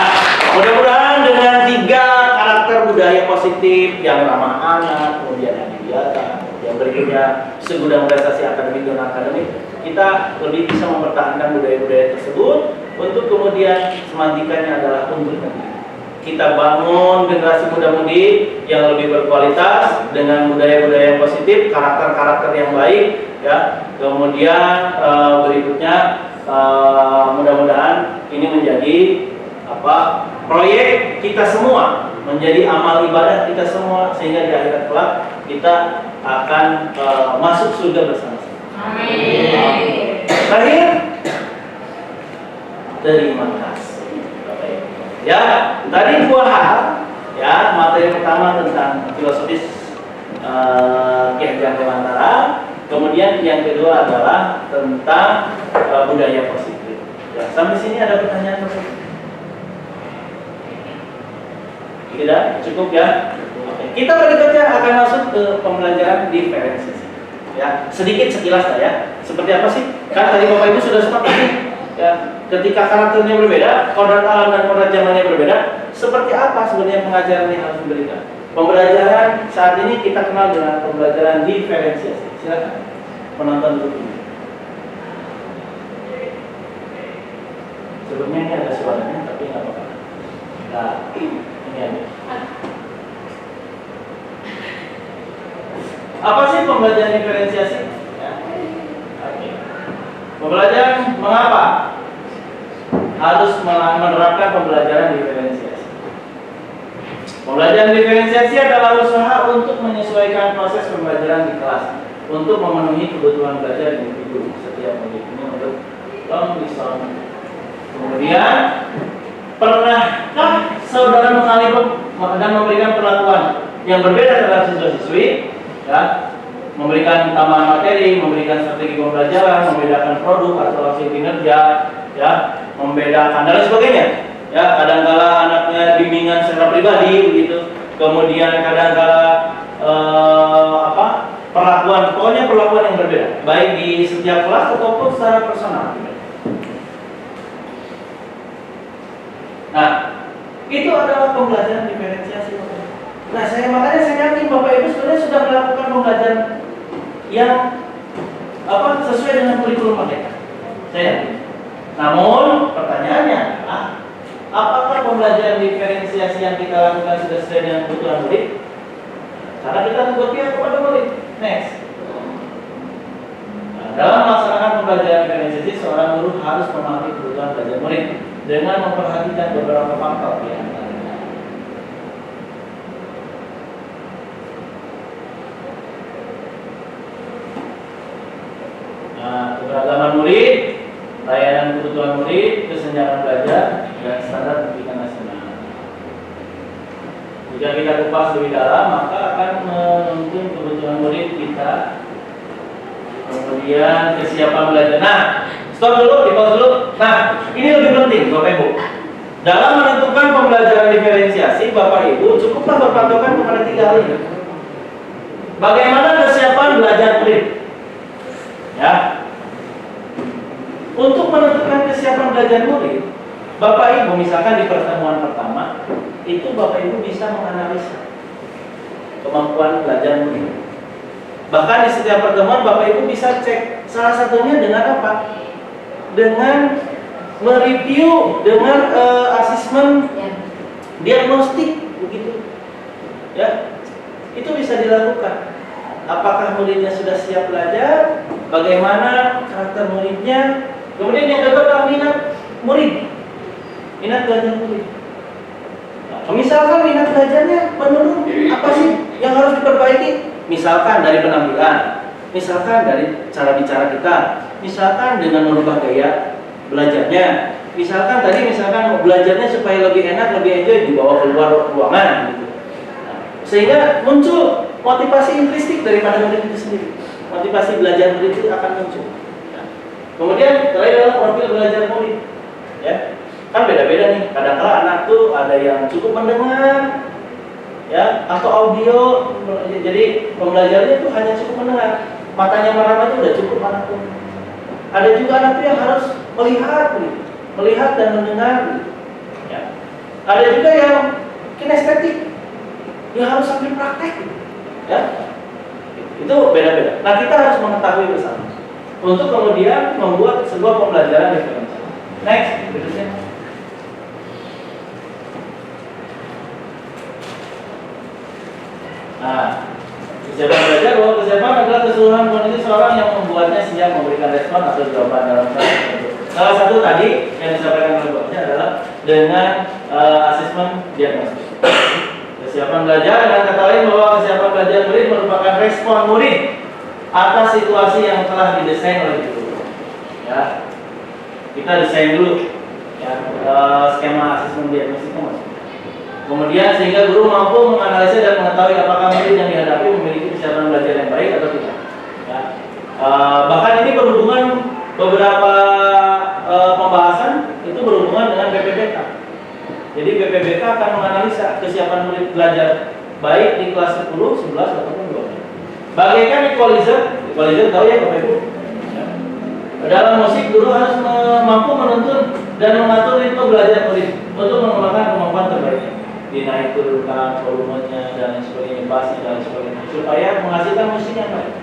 Speaker 2: mudah-mudahan dengan 3 karakter budaya positif yang ramah anak, kemudian adiliyata, yang berikutnya segudang prestasi akademik dan akademik, kita lebih bisa mempertahankan budaya-budaya tersebut untuk kemudian semantikanya adalah untuk negeri. Kita bangun generasi muda-mudi yang lebih berkualitas dengan budaya-budaya yang positif, karakter-karakter yang baik, ya. Kemudian berikutnya mudah-mudahan ini menjadi proyek kita semua, menjadi amal ibadah kita semua, sehingga di akhirat kelak kita akan masuk surga bersama-sama.
Speaker 1: Amin.
Speaker 2: Terakhir, terima kasih. Ya, tadi 2 hal, ya. Materi pertama tentang filosofis Ki Hajar Dewantara, kemudian yang kedua adalah tentang budaya positif. Ya, sampai sini ada pertanyaan Bapak? Tidak, cukup ya. Oke. Kita berikutnya akan masuk ke pembelajaran diferensiasi. Ya, sedikit sekilas lah ya. Seperti apa sih? Kan tadi Bapak Ibu sudah sepakat nih. Ya, ketika karakternya berbeda, kodrat alam dan kodrat zamannya berbeda, seperti apa sebenarnya pengajaran yang harus diberikan? Pembelajaran saat ini kita kenal dengan pembelajaran diferensiasi. Silakan penonton dulu. Sebelumnya ini ada suaranya, tapi nggak apa-apa. Nah, ini ada. Apa sih pembelajaran diferensiasi? Ya. Oke. Pembelajaran mengapa harus menerapkan pembelajaran diferensiasi? Pembelajaran diferensiasi adalah usaha untuk menyesuaikan proses pembelajaran di kelas untuk memenuhi kebutuhan belajar individu setiap murid. Ini untuk long distance. Kemudian, pernahkah saudara mengalami dan memberikan perlakuan yang berbeda terhadap siswa-siswi? Ya, memberikan tambahan materi, memberikan strategi pembelajaran, membedakan produk atau hasil kinerja, ya, membedakan dan lain sebagainya. Ya, kadang-kala anaknya bimbingan secara pribadi begitu. Kemudian kadang-kala pokoknya perlakuan yang berbeda, baik di setiap kelas ataupun secara personal. Nah, itu adalah pembelajaran diferensiasi. Nah, makanya saya yakin Bapak Ibu sebenarnya sudah melakukan pembelajaran yang sesuai dengan kurikulum mereka. Saya yakin. Namun pertanyaannya adalah, apakah pembelajaran diferensiasi yang kita lakukan sudah sesuai dengan kebutuhan murid? Karena kita berpihak kepada murid. Next. Nah, dalam melaksanakan pembelajaran diferensiasi, seorang guru harus memahami kebutuhan belajar murid dengan memperhatikan beberapa faktor di antaranya. Nah, keberagaman murid, layanan kebutuhan murid, kesenjangan belajar, dan standar pendidikan nasional. Jika kita kupas lebih dalam, maka akan menuntun kebutuhan murid kita. Kemudian kesiapan belajar. Nah, stop dulu, di pause dulu. Nah, ini lebih penting, Bapak Ibu. Dalam menentukan pembelajaran diferensiasi, Bapak Ibu cukuplah berpatokan kepada 3 hal ini. Bagaimana kesiapan belajar murid? Ya. Untuk menentukan kesiapan belajar murid, Bapak Ibu misalkan di pertemuan pertama, itu Bapak Ibu bisa menganalisa kemampuan belajar murid. Bahkan di setiap pertemuan Bapak Ibu bisa cek, salah satunya dengan apa? Dengan mereview, dengan asesmen diagnostik begitu. Ya. Itu bisa dilakukan. Apakah muridnya sudah siap belajar? Bagaimana karakter muridnya? Kemudian yang kedua adalah minat murid. Minat belajar murid. Nah, misalkan minat belajarnya menurun, apa sih yang harus diperbaiki? Misalkan dari penampilan, misalkan dari cara bicara kita, misalkan dengan merubah gaya belajarnya, misalkan belajarnya supaya lebih enak, lebih enjoy dibawa keluar ruangan gitu. Nah, sehingga muncul motivasi intrinsik daripada murid itu sendiri. Motivasi belajar murid itu akan muncul. Nah, kemudian terakhir adalah profil belajar murid. Ya, kan beda-beda nih. Kadang-kala anak tuh ada yang cukup mendengar, ya, atau audio. Jadi pembelajarannya tuh hanya cukup mendengar. Matanya meraba itu udah cukup anak tuh. Ada juga anak tuh yang harus melihat dan mendengar. Ya. Ada juga yang kinestetik, yang harus sambil praktek. Ya, itu beda-beda. Nah, kita harus mengetahui bersama untuk kemudian membuat sebuah pembelajaran diferensial. Next, berikutnya. Nah, kesiapan belajar bahwa kesiapan adalah keseluruhan kondisi seorang yang membuatnya siap memberikan respon atau jawaban dalam proses tersebut. Salah satu tadi yang disampaikan oleh Bapaknya adalah dengan asesmen diagnosis. Kesiapan belajar, dengan kata lain bahwa kesiapan belajar murid merupakan respon murid atas situasi yang telah didesain oleh guru. Ya, kita desain dulu ya, skema asesmen diagnosis itu. Kemudian sehingga guru mampu menganalisa dan mengetahui apakah murid yang dihadapi memiliki kesiapan belajar yang baik atau tidak. Ya. Bahkan ini berhubungan beberapa pembahasan itu berhubungan dengan BPBK. Jadi BPBK akan menganalisa kesiapan murid belajar baik di kelas 10, 11 ataupun 12. Bagaikan equalizer tahu ya Bapak Ibu? Ya. Dalam musik guru harus mampu menuntun dan mengatur ritme belajar murid untuk mengembangkan kemampuan terbaiknya. Dinaik turunkan volumenya dan lain sebagainya, basi dan lain sebagainya, supaya menghasilkan musik yang baik.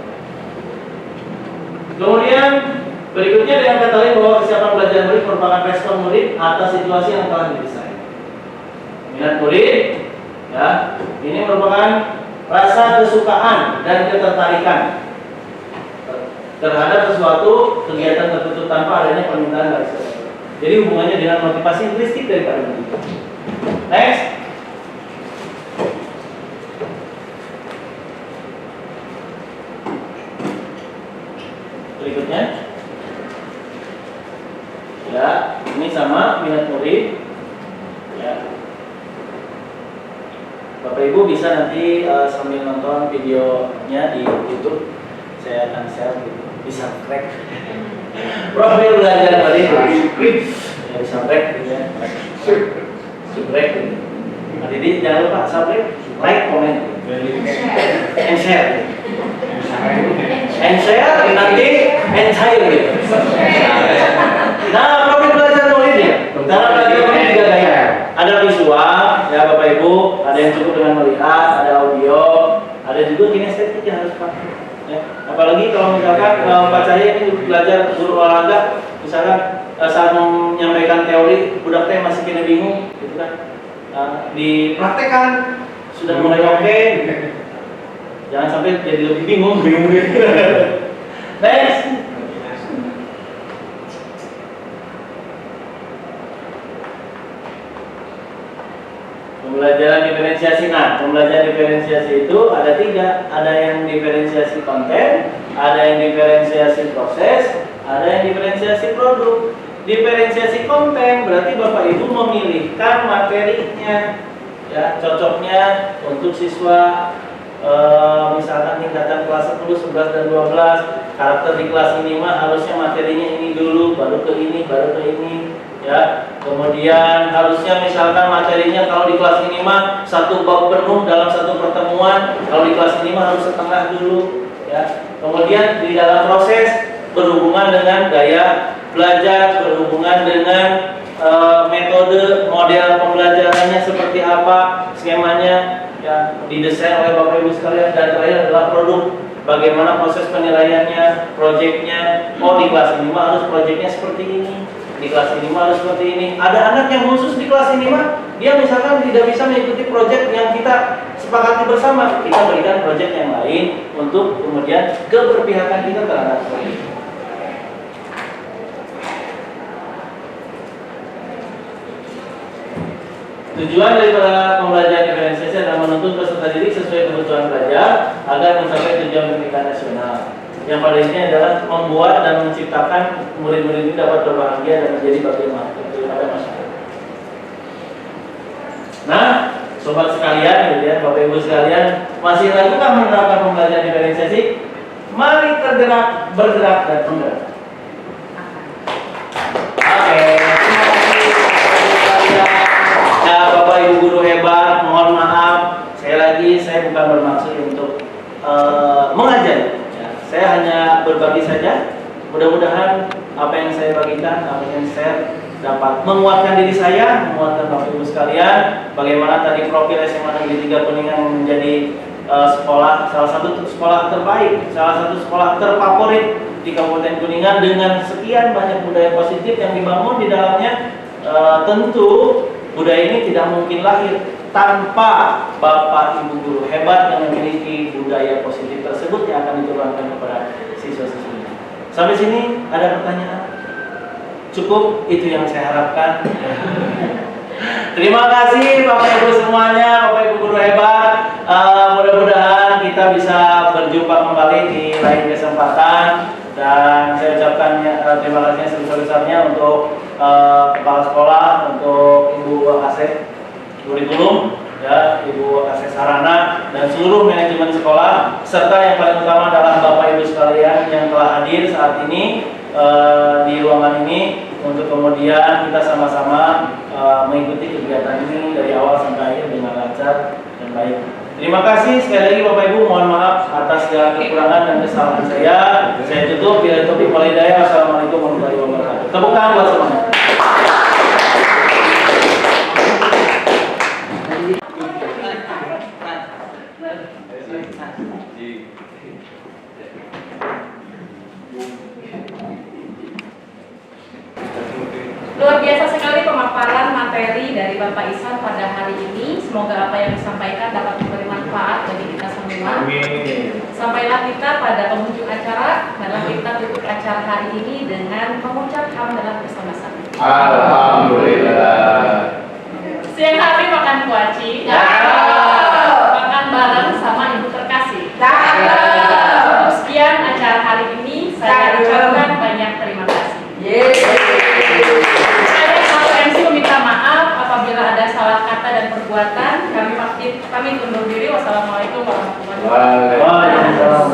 Speaker 2: Kemudian berikutnya dengan kata lain bahwa kesiapan belajar murid merupakan respon murid atas situasi yang telah didesain. Minat murid, ya, ini merupakan rasa kesukaan dan ketertarikan terhadap sesuatu kegiatan tertutup tanpa adanya permintaan dari seseorang. Jadi hubungannya dengan motivasi intrinsik daripada murid. Next. berikutnya. Ya, ini sama minat murid. Ya. Bapak Ibu bisa nanti sambil nonton videonya di YouTube, saya akan share gitu. Bisa crack. Profil belajar tadi ya, bisa crack gitu ya. Subscribe gitu. Nah, jadi jangan lupa subscribe, like, comment, and share. And share nanti entire gitu. Nah, profil belajar murid ya. Cara belajar murid juga kayak ada visual ya Bapak Ibu, ada yang cukup dengan melihat, ada audio, ada juga kinestetik yang harus pakai. Ya. Apalagi kalau misalkan Pak Cahya ini belajar guru olahraga, misalkan saat menyampaikan teori, budak teh masih kena bingung, gitu kan? Dipraktekkan sudah mulai oke, jangan sampai jadi lebih bingung. Next. Pembelajaran diferensiasi. Nah, pembelajaran diferensiasi itu ada 3. Ada yang diferensiasi konten, ada yang diferensiasi proses, ada yang diferensiasi produk. Diferensiasi konten berarti Bapak Ibu memilihkan materinya, ya cocoknya untuk siswa misalkan tingkatan kelas 10, 11, dan 12. Karakter di kelas ini mah harusnya materinya ini dulu, baru ke ini, baru ke ini. Ya, kemudian harusnya misalkan materinya kalau di kelas ini mah 1 bab penuh dalam 1 pertemuan, kalau di kelas ini mah harus setengah dulu. Ya, kemudian di dalam proses berhubungan dengan gaya belajar, berhubungan dengan metode, model pembelajarannya seperti apa, skemanya ya didesain oleh Bapak Ibu sekalian. Dan terakhir adalah produk, bagaimana proses penilaiannya, proyeknya. Oh, di kelas ini mah harus proyeknya seperti ini, di kelas ini mah harus seperti ini. Ada anak yang khusus di kelas ini mah dia misalkan tidak bisa mengikuti proyek yang kita sepakati bersama, kita berikan proyek yang lain untuk kemudian keberpihakan kita terhadap proyek. Tujuan daripada pembelajaran diferensiasi adalah menuntun peserta didik sesuai kebutuhan belajar agar mencapai tujuan pendidikan nasional. Yang pada intinya adalah membuat dan menciptakan murid-murid ini dapat berbahagia dan menjadi bagian daripada masyarakat. Nah, sobat sekalian, gitu ya, Bapak Ibu sekalian, masih ragukah menerapkan pembelajaran diferensiasi? Mari bergerak dan menggerak. Oke. Ya, Bapak Ibu guru hebat, mohon maaf, saya bukan bermaksud untuk mengajar. Ya, saya hanya berbagi saja. Mudah-mudahan apa yang saya bagikan, apa yang saya dapat menguatkan diri saya, menguatkan Bapak Ibu sekalian. Bagaimana tadi profil SMA Negeri 3 Kuningan menjadi sekolah, salah satu sekolah terbaik, salah satu sekolah terfavorit di Kabupaten Kuningan dengan sekian banyak budaya positif yang dibangun di dalamnya. Tentu budaya ini tidak mungkin lahir tanpa Bapak Ibu guru hebat yang memiliki budaya positif tersebut yang akan diturunkan kepada siswa-siswinya. Sampai sini ada pertanyaan? Cukup itu yang saya harapkan. Terima kasih Bapak Ibu semuanya, Bapak Ibu guru hebat. Mudah-mudahan kita bisa berjumpa kembali di lain kesempatan. Dan saya ucapkan terima kasih sebesar-besarnya untuk kepala sekolah, untuk Ibu Wakasek Kurikulum, ya, Ibu Wakasek Sarana, dan seluruh manajemen sekolah, serta yang paling utama adalah Bapak Ibu sekalian yang telah hadir saat ini di ruangan ini untuk kemudian kita sama-sama mengikuti kegiatan ini dari awal sampai akhir dengan lancar dan baik. Terima kasih sekali lagi Bapak Ibu, mohon maaf atas segala kekurangan dan kesalahan saya. Saya tutup, bila topik walhidayah. Wassalamualaikum warahmatullahi wabarakatuh. Tepuk tangan buat semuanya.
Speaker 1: Luar biasa sekali pemaparan materi dari Bapak Ihsan pada hari ini. Semoga apa yang disampaikan dapat memberi manfaat bagi kita semua. Sampailah kita pada penghujung acara. Marilah kita tutup acara hari ini dengan mengucap hamdalah bersama-sama.
Speaker 3: Alhamdulillah.
Speaker 1: Siang hari makan kuaci. Makan bareng sama ibu terkasih. Sekian acara hari ini. Saya ucapkan banyak terima kasih. Saya selaku MC meminta maaf apabila ada salah kata dan perbuatan. Kami undur diri. Wassalamualaikum warahmatullahi wabarakatuh.
Speaker 2: Waalaikumsalam.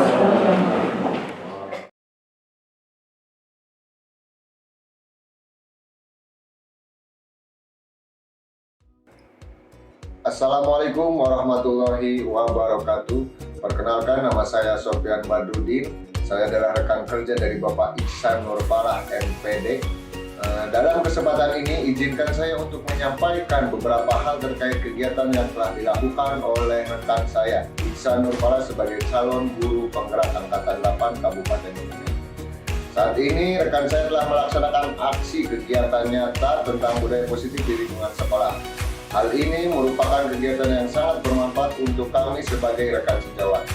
Speaker 5: Assalamualaikum warahmatullahi wabarakatuh. Perkenalkan, nama saya Sofyan Badrudin. Saya adalah rekan kerja dari Bapak Ihsan Nurfalah MPD. Dalam kesempatan ini, izinkan saya untuk menyampaikan beberapa hal terkait kegiatan yang telah dilakukan oleh rekan saya, Ihsan Nurfalah, sebagai calon guru penggerak Angkatan 8 Kabupaten Kuningan. Saat ini, rekan saya telah melaksanakan aksi kegiatan nyata tentang budaya positif di lingkungan sekolah. Hal ini merupakan kegiatan yang sangat bermanfaat untuk kami sebagai rekan sejawat,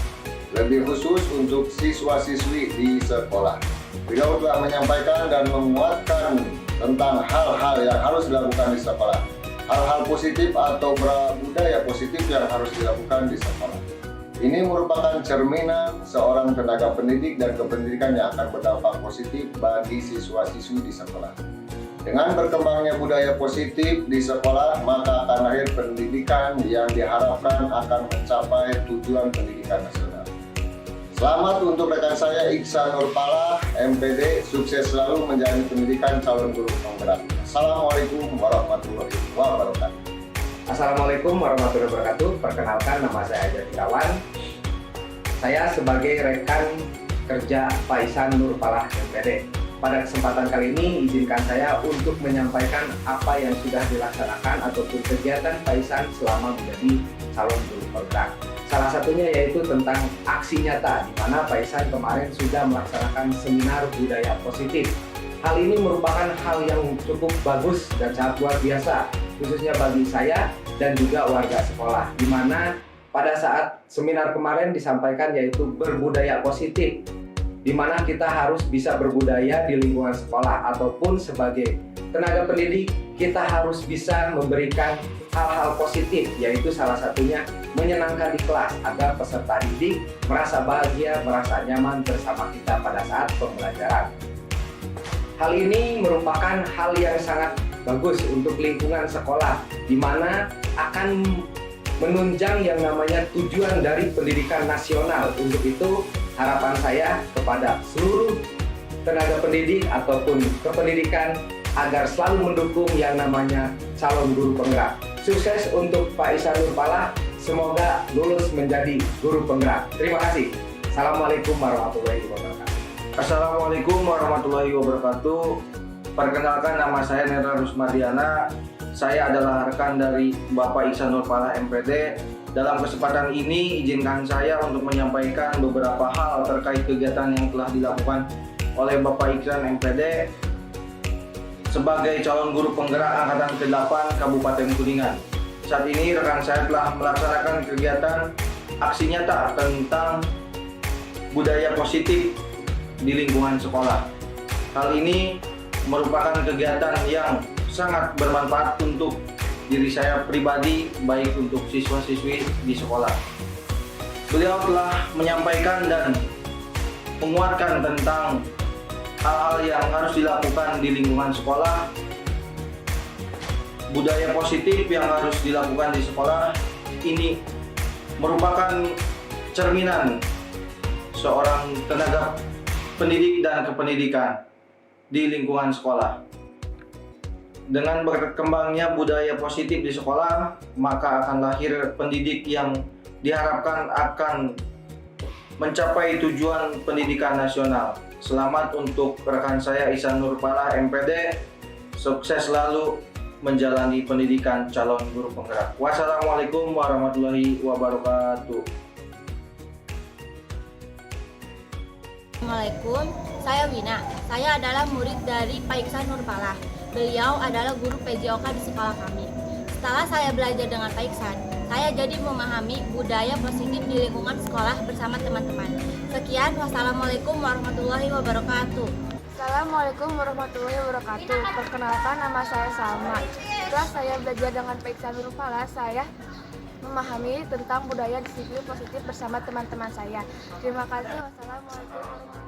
Speaker 5: lebih khusus untuk siswa-siswi di sekolah. Beliau telah menyampaikan dan menguatkan tentang hal-hal yang harus dilakukan di sekolah, hal-hal positif atau budaya positif yang harus dilakukan di sekolah. Ini merupakan cerminan seorang tenaga pendidik dan kependidikan yang akan berdampak positif bagi siswa-siswi di sekolah. Dengan berkembangnya budaya positif di sekolah, maka akan lahir pendidikan yang diharapkan akan mencapai tujuan pendidikan nasional. Selamat untuk rekan saya Ihsan Nurfalah MPD, sukses selalu menjalani pendidikan calon guru penggerak. Assalamualaikum warahmatullahi wabarakatuh.
Speaker 6: Assalamualaikum warahmatullahi wabarakatuh. Perkenalkan, nama saya Ajat Irawan. Saya sebagai rekan kerja Pak Ihsan Nurfalah MPD. Pada kesempatan kali ini, izinkan saya untuk menyampaikan apa yang sudah dilaksanakan ataupun kegiatan Pak Ihsan selama menjadi calon guru penggerak. Salah satunya yaitu tentang aksi nyata, di mana Pak Ihsan kemarin sudah melaksanakan seminar budaya positif. Hal ini merupakan hal yang cukup bagus dan sangat luar biasa, khususnya bagi saya dan juga warga sekolah, di mana pada saat seminar kemarin disampaikan yaitu berbudaya positif, di mana kita harus bisa berbudaya di lingkungan sekolah, ataupun sebagai tenaga pendidik kita harus bisa memberikan hal-hal positif, yaitu salah satunya menyenangkan di kelas agar peserta didik merasa bahagia, merasa nyaman bersama kita pada saat pembelajaran. Hal ini merupakan hal yang sangat bagus untuk lingkungan sekolah, di mana akan menunjang yang namanya tujuan dari pendidikan nasional. Untuk itu, harapan saya kepada seluruh tenaga pendidik ataupun kependidikan agar selalu mendukung yang namanya calon guru penggerak. Sukses untuk Pak Ihsan Nurfalah, semoga lulus menjadi guru penggerak. Terima kasih. Assalamualaikum warahmatullahi wabarakatuh.
Speaker 7: Assalamualaikum warahmatullahi wabarakatuh. Perkenalkan, nama saya Nera Rusmadiana. Saya adalah rekan dari Bapak Ihsan Nurfalah MPD. Dalam kesempatan ini, izinkan saya untuk menyampaikan beberapa hal terkait kegiatan yang telah dilakukan oleh Bapak Ihsan MPD sebagai calon guru penggerak Angkatan ke-8 Kabupaten Kuningan. Saat ini rekan saya telah melaksanakan kegiatan aksi nyata tentang budaya positif di lingkungan sekolah. Hal ini merupakan kegiatan yang sangat bermanfaat untuk diri saya pribadi, baik untuk siswa-siswi di sekolah. Beliau telah menyampaikan dan menguatkan tentang hal-hal yang harus dilakukan di lingkungan sekolah, budaya positif yang harus dilakukan di sekolah. Ini merupakan cerminan seorang tenaga pendidik dan kependidikan di lingkungan sekolah. Dengan berkembangnya budaya positif di sekolah, maka akan lahir pendidik yang diharapkan akan mencapai tujuan pendidikan nasional. Selamat untuk rekan saya Ihsan Nurfalah MPD, sukses selalu menjalani pendidikan calon guru penggerak. Wassalamualaikum warahmatullahi wabarakatuh.
Speaker 8: Assalamualaikum, saya Wina. Saya adalah murid dari Pak Ihsan Nurfalah. Beliau adalah guru PJOK di sekolah kami. Setelah saya belajar dengan Pak Ihsan, saya jadi memahami budaya positif di lingkungan sekolah bersama teman-teman. Sekian, wassalamualaikum warahmatullahi wabarakatuh.
Speaker 9: Assalamualaikum warahmatullahi wabarakatuh. Perkenalkan, nama saya Salma. Setelah saya belajar dengan Pak Ihsan Nurfalah, saya memahami tentang budaya disiplin positif bersama teman-teman saya. Terima kasih. Wassalamualaikum warahmatullahi wabarakatuh.